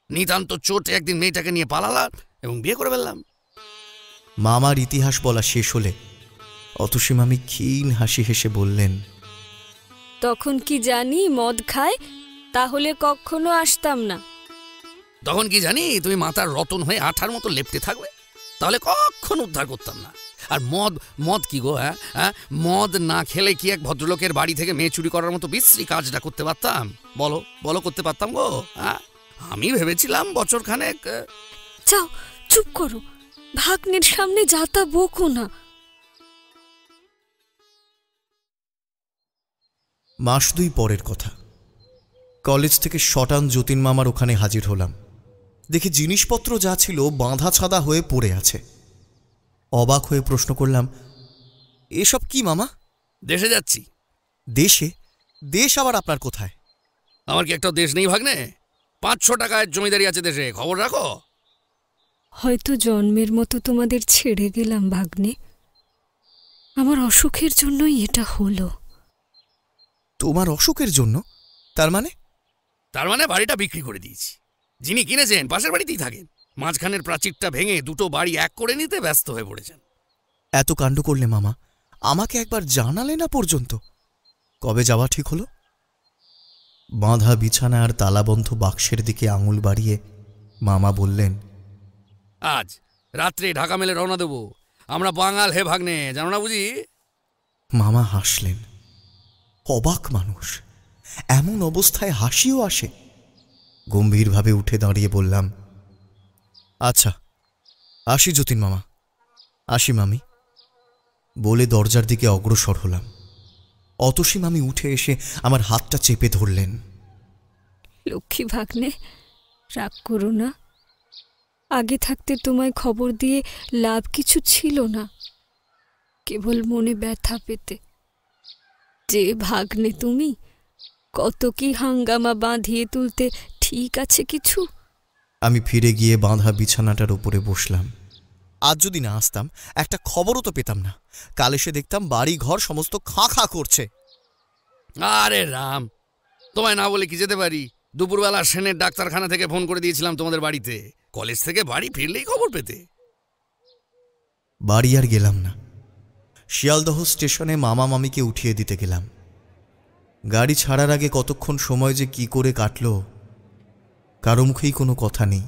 নিতান্ত চোটে একদিন মেয়েটাকে নিয়ে পালালাম এবং বিয়ে করে ফেললাম। মামার ইতিহাস বলা শেষ হলে অতসী মামি ক্ষীণ হাসি হেসে বললেন, তখন কি জানি মদ খায়, তাহলে কখনো আসতাম না। তখন কি জানি তুমি মাথার রতন হয়ে আঠার মতো লেপটে থাকবে, তাহলে কখন উদ্ধার করতাম না। আর মদ মদ কি গো? হ্যাঁ হ্যাঁ, মদ না খেলে কি এক ভদ্রলোকের বাড়ি থেকে মেয়ে চুরি করার মতো বিশ্রী কাজটা করতে পারতাম? বলো বলো, করতে পারতাম গো? হ্যাঁ, আমি ভেবেছিলাম বছর খানেক। যাও, চুপ করো, ভাগ্নের সামনে যাতা বকো না। মাস 2 পরের কথা। কলেজ থেকে শটান যতীন মামার ওখানে হাজির হলাম। দেখি জিনিসপত্র যা ছিল বাঁধা ছাদা হয়ে পড়ে আছে। অবাক হয়ে প্রশ্ন করলাম, এসব কি মামা? দেশে যাচ্ছি। দেশে? দেশ আবার আপনার কোথায়? আমার কি একটা দেশ নেই ভাগ্নে? 500 টাকায় জমিদারি আছে দেশে, খবর রাখো। হয়তো জন্মের মতো তোমাদের ছেড়ে গেলাম ভাগ্নে। আমার অসুখের জন্যই এটা হলো। তোমার অসুখের জন্য? তার মানে? তার মানে বাড়িটা বিক্রি করে দিয়েছি। যিনি কিনেছেন পাশের বাড়িতেই থাকেন, মাঝখানের প্রাচীরটা ভেঙে 2টো বাড়ি এক করে নিতে ব্যস্ত হয়ে পড়েছেন। এত কাণ্ড করলে মামা, আমাকে একবার জানালে না পর্যন্ত? কবে যাওয়া ঠিক হলো? বাঁধা বিছানা আর তালাবন্ধ বাক্সের দিকে আঙুল বাড়িয়ে মামা বললেন, আজ রাত্রে ঢাকা মেলে রওনা দেবো। আমরা বাঙাল হে ভাগ্নে, জানো না বুঝি? মামা হাসলেন। অবাক মানুষ, এমন অবস্থায় হাসিও আসে। গম্ভীরভাবে উঠে দাঁড়িয়ে বললাম, আচ্ছা আসি যতীন মামা, আসি মামি। বলে দরজার দিকে অগ্রসর হলাম। অতসী মামি উঠে এসে আমার হাতটা চেপে ধরলেন। লক্ষ্মী ভাগ্নে, রাগ করো না। আগে থাকতে তোমায় খবর দিয়ে লাভ কিছু ছিল না, কেবল মনে ব্যথা পেতে। যে ভাগ্নে তুমি, কত কি হাঙ্গামা বাঁধিয়ে তুলতে, ঠিক আছে কিছু? আমি ফিরে গিয়ে বাঁধা বিছানাটার উপরে বসলাম। আজ যদি না আসতাম একটা খবরও তো পেতাম না। কাল এসে দেখতাম বাড়ি ঘর সমস্ত খাঁ খাঁ করছে। আরে রাম, তোমায় না বলে কি যেতে পারি? দুপুরবেলা সেনের ডাক্তারখানা থেকে ফোন করে দিয়েছিলাম তোমাদের বাড়িতে। কলেজ থেকে বাড়ি ফিরলেই খবর পেতে। বাড়ি আর গেলাম না। শিয়ালদহ স্টেশনে মামা মামিকে উঠিয়ে দিতে গেলাম। গাড়ি ছাড়ার আগে কতক্ষণ সময় যে কি করে কাটল, কারো মুখেই কোনো কথা নেই।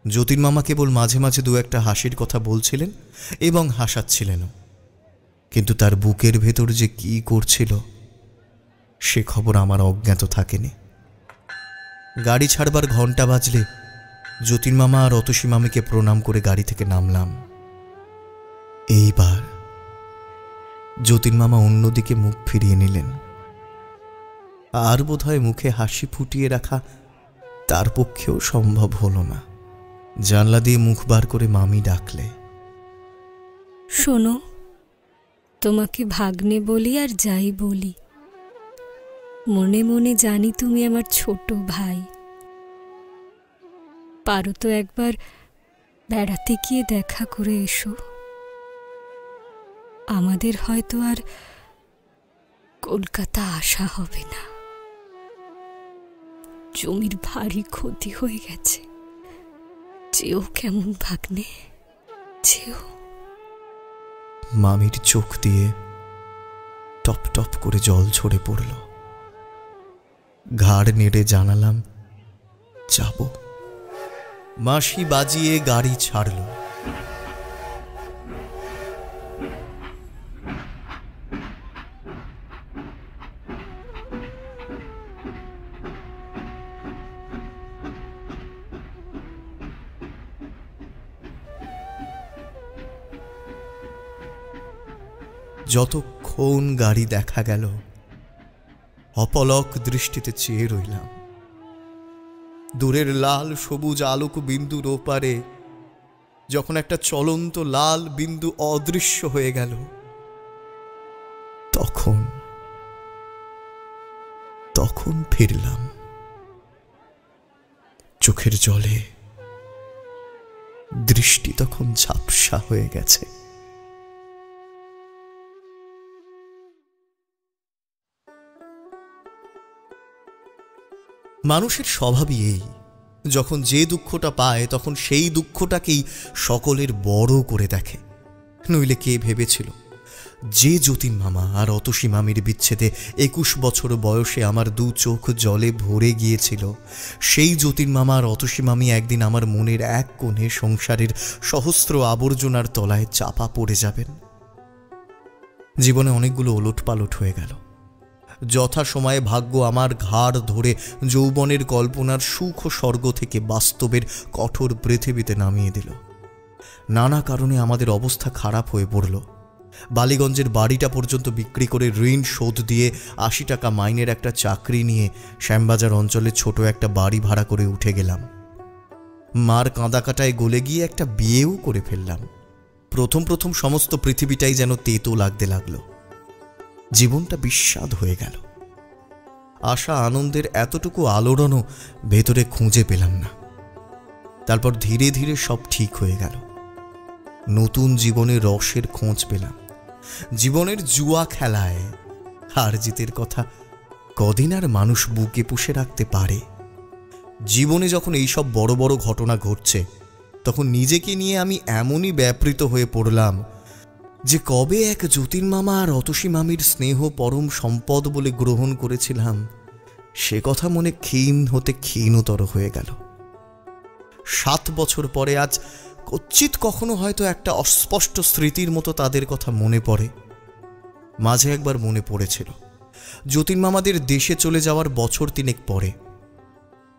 যতীন মামা কেবল মাঝে মাঝে 2-1 হাসির কথা বলছিলেন এবং হাসাচ্ছিলেনও, কিন্তু তার বুকের ভেতর যে কি করছিল সে খবর আমার অজ্ঞাত থাকেনি। গাড়ি ছাড়বার ঘণ্টা বাজলে যতীন মামা আর অতসী মামিকে প্রণাম করে গাড়ি থেকে নামলাম। এইবার যতীন মামা অন্যদিকে মুখ ফিরিয়ে নিলেন। আর বোধহয় মুখে হাসি ফুটিয়ে রাখা তার পক্ষেও সম্ভব হলো না। জানলা দিয়ে মুখ বার করে মামি ডাকলে, শোনো, তোমাকে ভাগ্নে বলি আর যাই বলি, মনে মনে জানি তুমি আমার ছোট ভাই। পারো তো একবার বেড়াতে গিয়ে দেখা করে এসো। আমাদের হয়তো আর কলকাতা আসা হবে না। জমির ভারী ক্ষতি হয়ে গেছে। যেও কেমন ভাগ্নে, যেও। মামির চোখ দিয়ে টপ টপ করে জল ঝরে পড়ল। ঘাড় নেড়ে জানালাম, যাব। মাসি বাজিয়ে গাড়ি ছাড়ল। যতক্ষণ গাড়ি দেখা গেল অপলক দৃষ্টিতে চেয়ে রইলাম। দূরের লাল সবুজ আলোক বিন্দুর ওপারে যখন একটা চলন্ত লাল বিন্দু অদৃশ্য হয়ে গেল, তখন ফিরলাম। চোখের জলে দৃষ্টি তখন ঝাপসা হয়ে গেছে। মানুষের স্বভাবই এই, যখন যে দুঃখটা পায় তখন সেই দুঃখটাকেই সকলের বড় করে দেখে। নইলে কে ভেবেছিল যে যতীন মামা আর অতসী মামির বিচ্ছেদে 21 বছর বয়সে আমার দু চোখ জলে ভরে গিয়েছিল, সেই যতীন মামা আর অতসী মামি একদিন আমার মনের এক কোণে সংসারের সহস্র আবর্জনার তলায় চাপা পড়ে যাবেন। জীবনে অনেকগুলো ওলটপালট হয়ে গেল। যথাসময়ে ভাগ্য আমার ঘাড় ধরে যৌবনের কল্পনার সুখ স্বর্গ থেকে বাস্তবের কঠোর পৃথিবীতে নামিয়ে দিল। নানা কারণে আমাদের অবস্থা খারাপ হয়ে পড়ল। বালিগঞ্জের বাড়িটা পর্যন্ত বিক্রি করে ঋণ শোধ দিয়ে 80 টাকা মাইনের একটা চাকরি নিয়ে শ্যামবাজার অঞ্চলে ছোট একটা বাড়ি ভাড়া করে উঠে গেলাম। মার কাঁদা কাটায় গলে গিয়ে একটা বিয়েও করে ফেললাম। প্রথম প্রথম সমস্ত পৃথিবীটাই যেন তেতো লাগতে লাগলো। জীবনটা বিস্বাদ হয়ে গেল। আশা আনন্দের এতটুকু আলোড়নও ভেতরে খুঁজে পেলাম না। তারপর ধীরে ধীরে সব ঠিক হয়ে গেল। নতুন জীবনে রসের খোঁজ পেলাম। জীবনের জুয়া খেলায় হার জিতের কথা কদিন আর মানুষ বুকে পুষে রাখতে পারে? জীবনে যখন এইসব বড় বড় ঘটনা ঘটছে তখন নিজেকে নিয়ে আমি এমনই ব্যাপৃত হয়ে পড়লাম যে কবে এক যতীন মামা আর অতসী মামির স্নেহ পরম সম্পদ বলে গ্রহণ করেছিলাম, সে কথা মনে ক্ষীণ হতে ক্ষীণতর হয়ে গেল। 7 বছর পরে আজ কচ্ছিৎ কখনো হয়তো একটা অস্পষ্ট স্মৃতির মতো তাদের কথা মনে পড়ে। মাঝে একবার মনে পড়েছিল যতীন মামাদের দেশে চলে যাওয়ার বছর 3 পরে।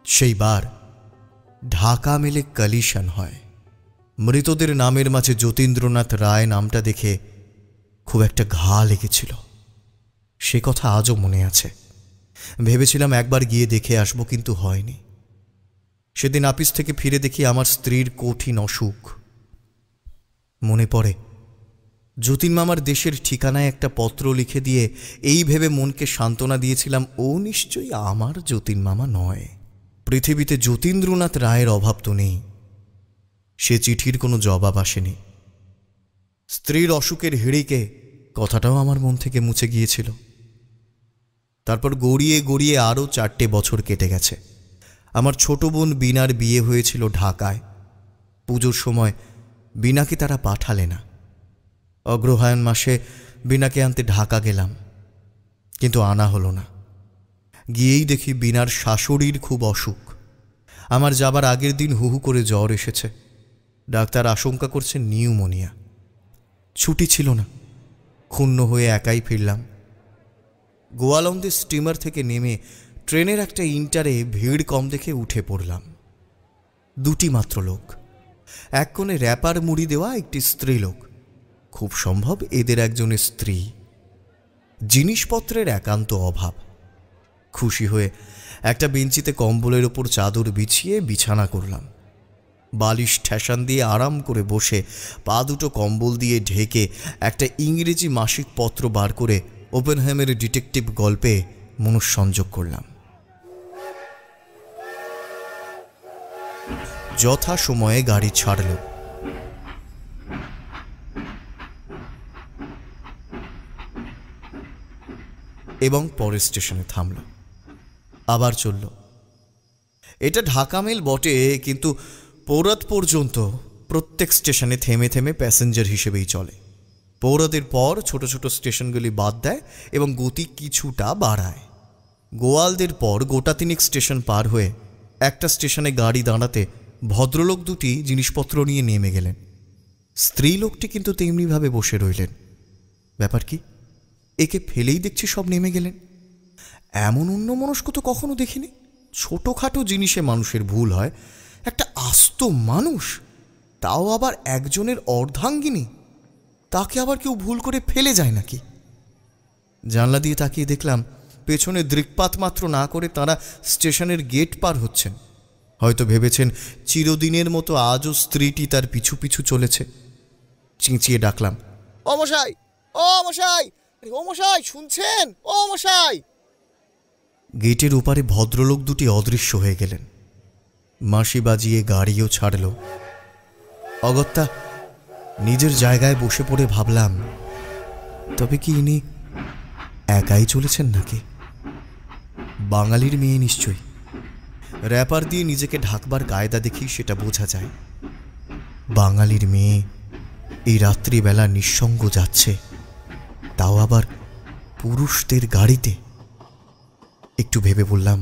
সেইবার ঢাকা মেলে কালিশান হয়। মৃতদের নামের মাঝে যতীন্দ্রনাথ রায় নামটা দেখে খুব একটা ঘা লেগেছিল। সে কথা আজও মনে আছে। ভেবেছিলাম একবার গিয়ে দেখে আসবো, কিন্তু হয়নি। সেদিন আপিস থেকে ফিরে দেখি আমার স্ত্রীর কঠিন অসুখ। মনে পড়ে যতীন মামার দেশের ঠিকানায় একটা পত্র লিখে দিয়ে এই ভেবে মনকে সান্ত্বনা দিয়েছিলাম, ও নিশ্চয়ই আমার যতীন মামা নয়। পৃথিবীতে যতীন্দ্রনাথ রায়ের অভাব তো নেই। সে চিঠির কোনো জবাব আসেনি। স্ত্রীর অসুখের হিড়িকে কথাটাও আমার মন থেকে মুছে গিয়েছিল। তারপর গড়িয়ে গড়িয়ে আরও 4টে বছর কেটে গেছে। আমার ছোট বোন বিনার বিয়ে হয়েছিল ঢাকায়। পুজোর সময় বিনাকে তারা পাঠালে না। অগ্রহায়ণ মাসে বিনাকে আনতে ঢাকা গেলাম, কিন্তু আনা হলো না। গিয়েই দেখি বিনার শাশুড়ির খুব অসুখ। আমার যাবার আগের দিন হুহু করে জ্বর এসেছে। ডাক্তার আশঙ্কা করছে নিউমোনিয়া। ছুটি ছিল না। ক্ষুণ্ণ হয়ে একাই ফিরলাম। গোয়ালন্দে স্টিমার থেকে নেমে ট্রেনের একটা ইন্টারে ভিড় কম দেখে উঠে পড়লাম। 2টি মাত্র লোক। এক কোণে র্যাপার মুড়ি দেওয়া একটি স্ত্রী লোক, খুব সম্ভব এদের একজনের স্ত্রী। জিনিসপত্রের একান্ত অভাব। খুশি হয়ে একটা বেঞ্চিতে কম্বলের ওপর চাদর বিছিয়ে বিছানা করলাম। বালিশ ঠেসান দিয়ে আরাম করে বসে পা দুটো কম্বল দিয়ে ঢেকে একটা ইংরেজি মাসিক পত্র বার করে ওপেনহ্যামের ডিটেকটিভ গল্পে মনঃসংযোগ করলাম। যথা সময়ে গাড়ি ছাড়ল। এবং পরের স্টেশনে থামল। আবার চলল। এটা ঢাকা মেল বটে, কিন্তু পৌরাত পর্যন্ত প্রত্যেক স্টেশনে থেমে থেমে প্যাসেঞ্জার হিসেবেই চলে। পৌরাতের পর ছোট ছোট স্টেশনগুলি বাদ দেয় এবং গতি কিছুটা বাড়ায়। গোয়ালদের পর গোটা 3 স্টেশন পার হয়ে একটা স্টেশনে গাড়ি দাঁড়াতে ভদ্রলোক 2টি জিনিসপত্র নিয়ে নেমে গেলেন। স্ত্রী লোকটি কিন্তু তেমনিভাবে বসে রইলেন। ব্যাপার কি? একে ফেলেই দেখছি সব নেমে গেলেন। এমন অন্যমনস্ক তো কখনো দেখিনি। ছোটোখাটো জিনিসে মানুষের ভুল হয়, একটা আস্ত মানুষ, তাও আবার একজনের অর্ধাঙ্গিনী, তাকে আবার কেউ ভুল করে ফেলে যায় নাকি? জানলা দিয়ে তাকিয়ে দেখলাম পেছনে দৃকপাত মাত্র না করে তারা স্টেশনের গেট পার হচ্ছেন। হয়তো ভেবেছেন চিরদিনের মতো আজও স্ত্রীটি তার পিছু পিছু চলেছে। চেঁচিয়ে ডাকলাম, ও মশাই, ও মশাই, ও মশাই, শুনছেন? ও মশাই। গেটের ওপারে ভদ্রলোক 2টি অদৃশ্য হয়ে গেলেন। মাসি বাজিয়ে গাড়িও ছাড়ল। অগত্যা নিজের জায়গায় বসে পড়ে ভাবলাম, তবে কি ইনি একাই চলেছেন নাকি? বাঙালির মেয়ে নিশ্চয়ই। র্যাপার দিয়ে নিজেকে ঢাকবার কায়দা দেখেই সেটা বোঝা যায়। বাঙালির মেয়ে এই রাত্রিবেলা নিঃসঙ্গ যাচ্ছে, তাও আবার পুরুষদের গাড়িতে। একটু ভেবে বললাম,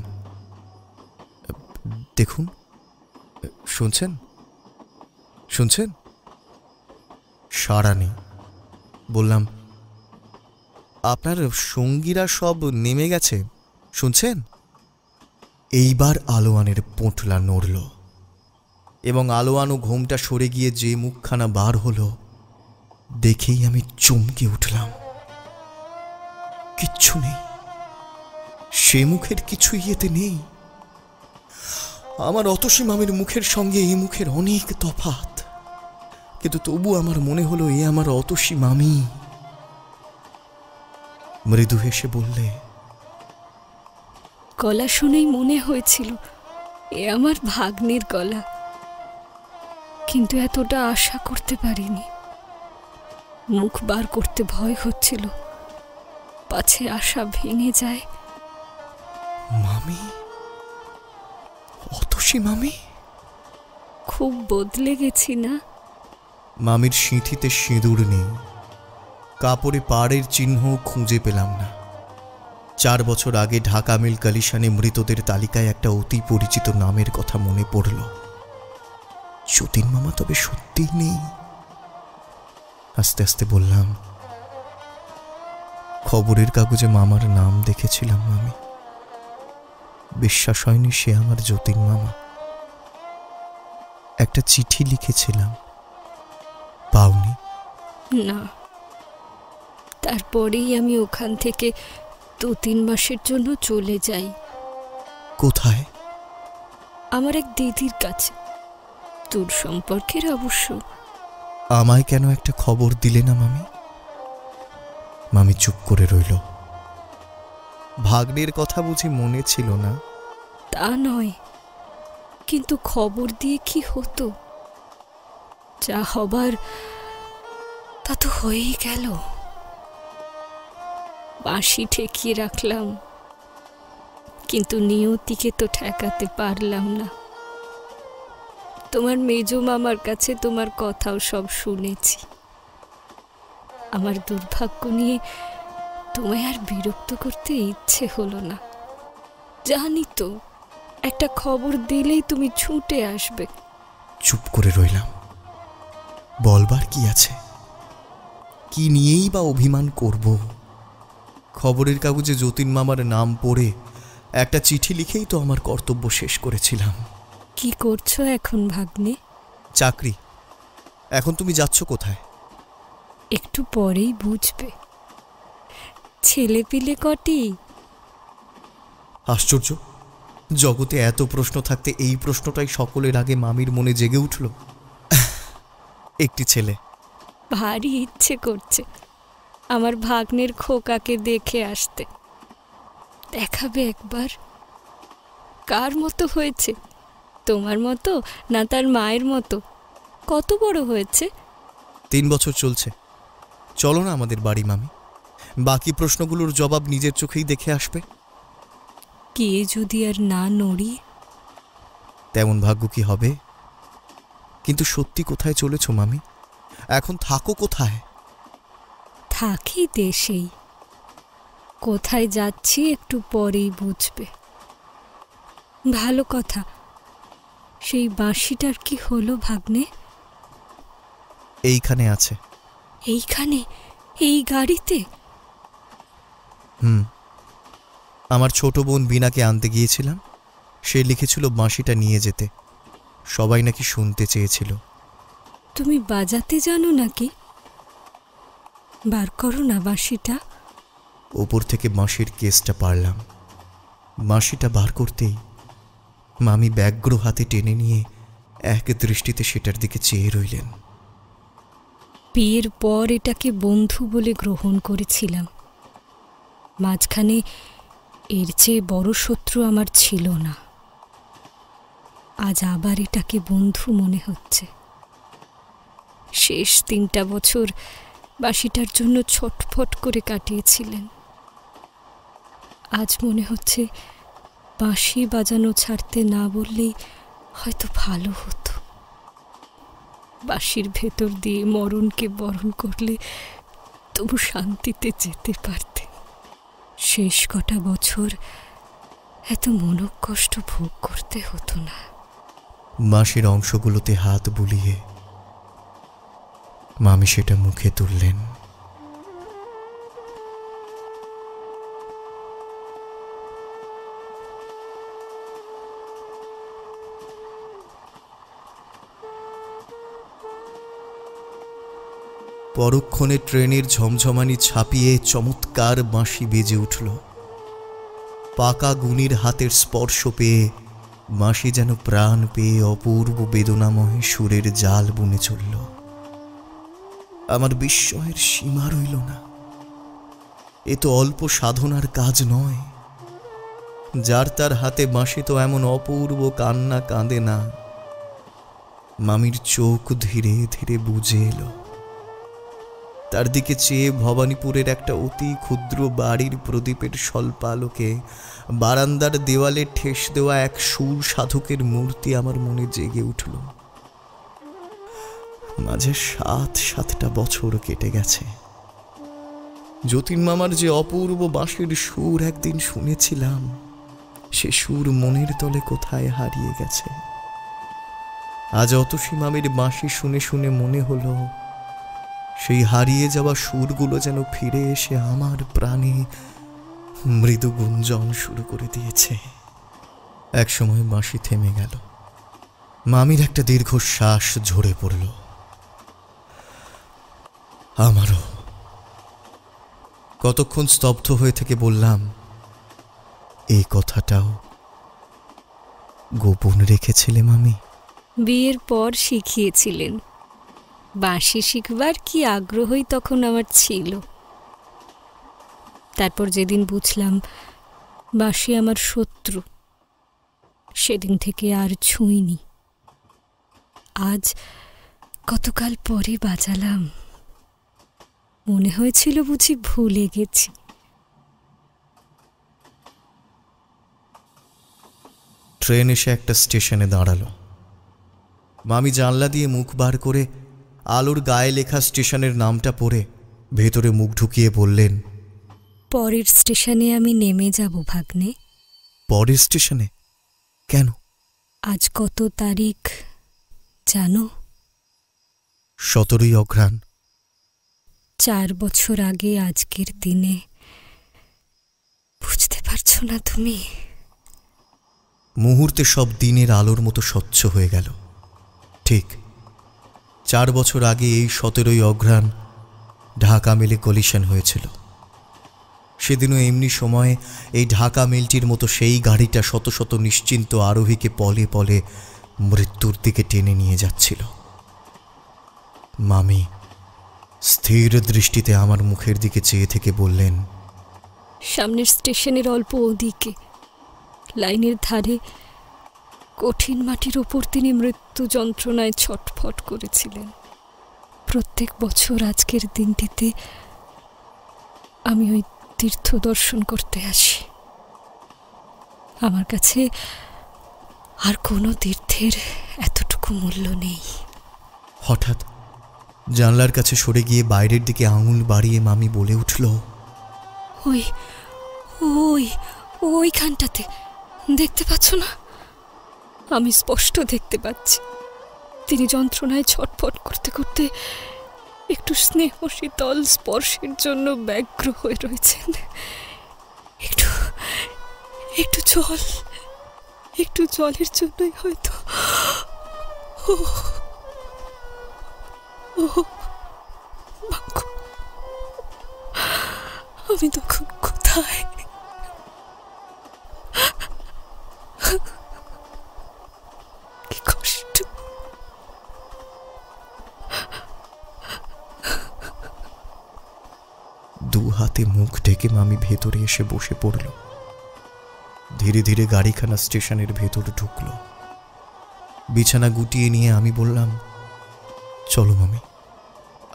দেখুন, শুনছেন শুনছেন? সাড়া নেই। বললাম, আপনার সঙ্গীরা সব নেমে গেছে, শুনছেন? এইবার আলোয়ানের পোঁটলা নড়ল এবং আলোয়ান ও ঘোমটা সরে গিয়ে যে মুখখানা বার হলো দেখেই আমি চমকে উঠলাম। কিচ্ছু নেই, সে মুখের কিছু ইয়েতে নেই। আমার অতসী মামির মুখের সঙ্গে এই মুখের অনেক তফাৎ, কিন্তু তবু আমার মনে হলো এ আমার অতসী মামি। মৃদু হেসে বললে, গলা শুনেই মনে হয়েছিল এ আমার ভাগ্নের গলা, কিন্তু এতটা আশা করতে পারিনি। মুখ বার করতে ভয় হচ্ছিল, পাছে আশা ভেঙে যায়। মামি? অতসী মামি? খুব বদলে গেছি না? মামির সিঁথিতে সিঁদুর নেই, কাপড়ে পাড়ের চিহ্ন খুঁজে পেলাম না। 4 বছর আগে ঢাকা মিল কালিশানে মৃতদের তালিকায় একটা অতি পরিচিত নামের কথা মনে পড়ল। যতীন মামা তবে সত্যিই নেই। আস্তে আস্তে বললাম, খবরের কাগজে মামার নাম দেখেছিলাম মামি। বিশ্বাস হয়নি সে আমার যতীন মামা। একটা চিঠি লিখেছিলাম, পাওনি? না, তারপরেই আমি ওখান থেকে 2-3 মাসের জন্য চলে যাই। কোথায়? আমার এক দিদির কাছে, তোর সম্পর্কের অবশ্য। আমায় কেন একটা খবর দিলে না মামি? মামি চুপ করে রইল। ভাগ্নের কথা বুঝি মনে ছিল না? তা নয়, কিন্তু খবর দিয়ে কি হতো? যা হবার তা তো হয়েই গেল। বাঁশি ঠেকিয়ে রাখলাম, কিন্তু নিয়তিকে তো ঠেকাতে পারলাম না। তোমার মেজো মামার কাছে তোমার কথাও সব শুনেছি। আমার দুর্ভাগ্য নিয়ে তোমায় আর বিরক্ত করতে ইচ্ছে হলো না। জানি তো একটা খবর দিলেই তুমি ছুটে আসবে। চুপ করে রইলাম। বলবার কি আছে? কি নিয়েই বা অভিমান করব? খবরের কাগজে যতীন মামার নাম পড়ে একটা চিঠি লিখেই তো আমার কর্তব্য শেষ করেছিলাম। কি করছো এখন ভাগ্নে? চাকরি। এখন তুমি যাচ্ছ কোথায়? একটু পরেই বুঝবে। ছেলে পিলে কটি? আশ্চর্য, জগতে এত প্রশ্ন থাকতে এই প্রশ্নটাই সকলের আগে মামির মনে জেগে উঠল। একটি ছেলে। ভারী ইচ্ছে করছে আমার ভাগ্নের খোকাকে দেখে আসতে। দেখাবে একবার? কার মতো হয়েছে? তোমার মতো না তার মায়ের মতো? কত বড় হয়েছে? 3 বছর চলছে। চলো না আমাদের বাড়ি মামি, বাকি প্রশ্নগুলোর জবাব নিজের চোখেই দেখে আসবে। কে যদি আর না নড়ি? তেমন ভাগ্য কি হবে? কিন্তু সত্যি কোথায় চলেছ মামি? এখন থাকো কোথায়? থাকি দেশেই। কোথায় যাচ্ছি একটু পরেই বুঝবে। ভালো কথা, সেই বাঁশিটার কি হলো ভাগ্নে? এইখানে আছে। এইখানে? এই গাড়িতে? আমার ছোট বোন বিনাকে আনতে গিয়েছিলাম, সে লিখেছিল বাঁশিটা নিয়ে যেতে। সবাই নাকি শুনতে চেয়েছিল। তুমি বাজাতে জানো নাকি? বার করো না বাঁশিটা। ওপর থেকে বাঁশির কেসটা পারলাম। বাঁশিটা বার করতেই মামি ব্যগ্র হাতে টেনে নিয়ে এক দৃষ্টিতে সেটার দিকে চেয়ে রইলেন। বিয়ের পর এটাকে বন্ধু বলে গ্রহণ করেছিলাম। মাঝখানে এর চেয়ে বড় শত্রু আমার ছিল না। আজ আবার এটাকে বন্ধু মনে হচ্ছে। শেষ 3টা বছর বাঁশিটার জন্য ছটফট করে কাটিয়েছিলেন। আজ মনে হচ্ছে বাঁশি বাজানো ছাড়তে না বললেই হয়তো ভালো হতো। বাঁশির ভেতর দিয়ে মরণকে বরণ করলে তবু শান্তিতে যেতে পারতে। শেষ কটা বছর এত মনোকষ্ট ভোগ করতে হতো না। বাঁশির অংশগুলোতে হাত বুলিয়ে মামি সেটা মুখে তুললেন। পরক্ষণে ট্রেনের ঝমঝমানি ছাপিয়ে চমৎকার বাঁশি বেজে উঠল। পাকা গুণীর হাতের স্পর্শ পেয়ে বাঁশি যেন প্রাণ পেয়ে অপূর্ব বেদনাময় সুরের জাল বুনে চলল। আমার বিস্ময়ের সীমা রইল না। এ তো অল্প সাধনার কাজ নয়। যার তার হাতে বাঁশি তো এমন অপূর্ব কান্না কাঁদে না। মামির চোখ ধীরে ধীরে বুজে এলো। তার দিকে চেয়ে ভবানীপুরের একটা অতি ক্ষুদ্র বাড়ির প্রদীপের স্বল্প আলোকে বারান্দার দেওয়ালে ঠেস দেওয়া এক সুর সাধকের মূর্তি আমার মনে জেগে উঠল। মাঝে 7-7টা বছর কেটে গেছে। যতীন মামার যে অপূর্ব বাঁশির সুর একদিন শুনেছিলাম, সে সুর মনের তলে কোথায় হারিয়ে গেছে। আজ অতসী মামির বাঁশি শুনে শুনে মনে হলো সেই হারিয়ে যাওয়া সুরগুলো যেন ফিরে এসে আমার প্রাণে মৃদু গুঞ্জন শুরু করে দিয়েছে। একসময় বাঁশি থেমে গেল। মামির একটা দীর্ঘশ্বাস ঝরে পড়ল। আমারও। কতক্ষণ স্তব্ধ হয়ে থেকে বললাম, এই কথাটাও গোপন রেখেছিলে মামি? বিয়ের পর শিখিয়েছিলেন। বাঁশি শিখবার কি আগ্রহই তখন আমার ছিল। তারপর যেদিন বুঝলাম বাঁশি আমার শত্রু, সেদিন থেকে আর ছুঁইনি। আজ কতকাল পরে বাজালাম। মনে হয়েছিল বুঝি ভুলে গেছি। ট্রেন এসে একটা স্টেশনে দাঁড়ালো। মামি জানলা দিয়ে মুখ বার করে আলোর গায়ে লেখা স্টেশনের নামটা পড়ে ভেতরে মুখ ঢুকিয়ে বললেন, পরের স্টেশনে আমি নেমে যাব ভাগ্নে। পরের স্টেশনে? কেন? আজ কত তারিখ জানো? 17ই অঘ্রাণ। 4 বছর আগে আজকের দিনে। বুঝতে পারছো না তুমি? মুহূর্তে সব দিনের আলোর মতো স্বচ্ছ হয়ে গেল। ঠিক 4 বছর আগে এই 17ই অঘ্রাণ ঢাকা মেলে কলিশন হয়েছিল। সেদিনও এমনি সময়ে এই ঢাকা মেলটির মতো সেই গাড়িটা শত শত নিশ্চিন্ত আরোহীকে পলে পলে মৃত্যুর দিকে টেনে নিয়ে যাচ্ছিল। মামি স্থির দৃষ্টিতে আমার মুখের দিকে চেয়ে থেকে বললেন, সামনের স্টেশনের অল্প ওদিকে লাইনের ধারে কঠিন মাটির ওপর তিনি মৃত্যু যন্ত্রণায় ছটফট করেছিলেন। প্রত্যেক বছর আজকের দিনটিতে আমি ওই তীর্থ দর্শন করতে আসি। আমার কাছে আর কোনো তীর্থের এতটুকু মূল্য নেই। হঠাৎ জানলার কাছে সরে গিয়ে বাইরের দিকে আঙুল বাড়িয়ে মামি বলে উঠল, ওই ওই ওইখানটাতে দেখতে পাচ্ছ না? আমি স্পষ্ট দেখতে পাচ্ছি তিনি যন্ত্রণায় ছটফট করতে করতে একটু স্নেহ শীতল স্পর্শের জন্য ব্যগ্র হয়ে রয়েছেন। একটু একটু জল, একটু জলের জন্যই হয়তো। ও ও মাগো, আমি তখন কোথায়? কি কষ্ট! দু হাতে মুখ ঢেকে মামি ভেতরে এসে বসে পড়ল। ধীরে ধীরে গাড়িখানা স্টেশনের ভেতর ঢুকল। বিছানা গুটিয়ে নিয়ে আমি বললাম, চলো মামি,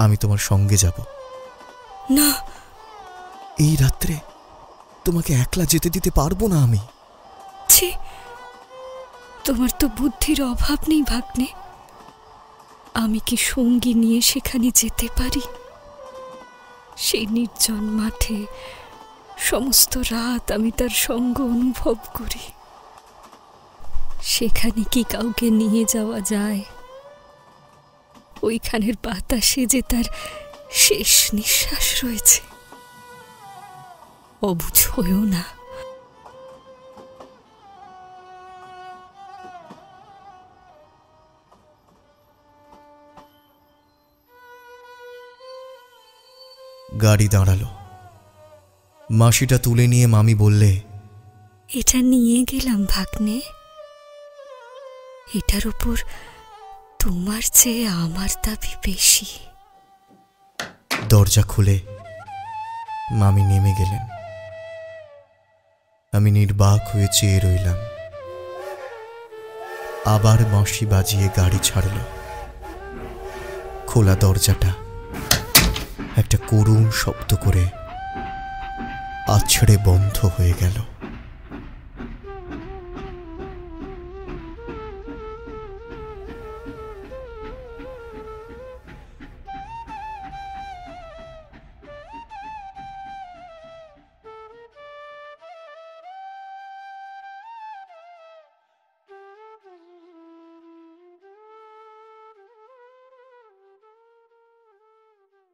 আমি তোমার সঙ্গে যাব। না, এই রাত্রে তোমাকে একলা যেতে দিতে পারবো না আমি। ছি, তোমার তো বুদ্ধির অভাব নেই ভাগ্নে। আমি কি সঙ্গী নিয়ে সেখানে যেতে পারি? সেই নির্জন মাঠে সমস্ত রাত আমি তার সঙ্গ অনুভব করি। সেখানে কি কাউকে নিয়ে যাওয়া যায়? ওইখানের বাতাসে যে তার শেষ নিঃশ্বাস রয়েছে। অবুঝ হয়েও না। গাড়ি দাঁড়ালো। মাসিটা তুলে নিয়ে মামি বললে, এটা নিয়ে গেলাম ভাগ্নে। এটার উপর তোমার চেয়ে আমার দাবি বেশি। দরজা খুলে মামি নেমে গেলেন। আমি নির্বাক হয়ে চেয়ে রইলাম। আবার বাঁশি বাজিয়ে গাড়ি ছাড়ল। খোলা দরজাটা একটা করুণ শব্দ করে আছড়ে বন্ধ হয়ে গেল।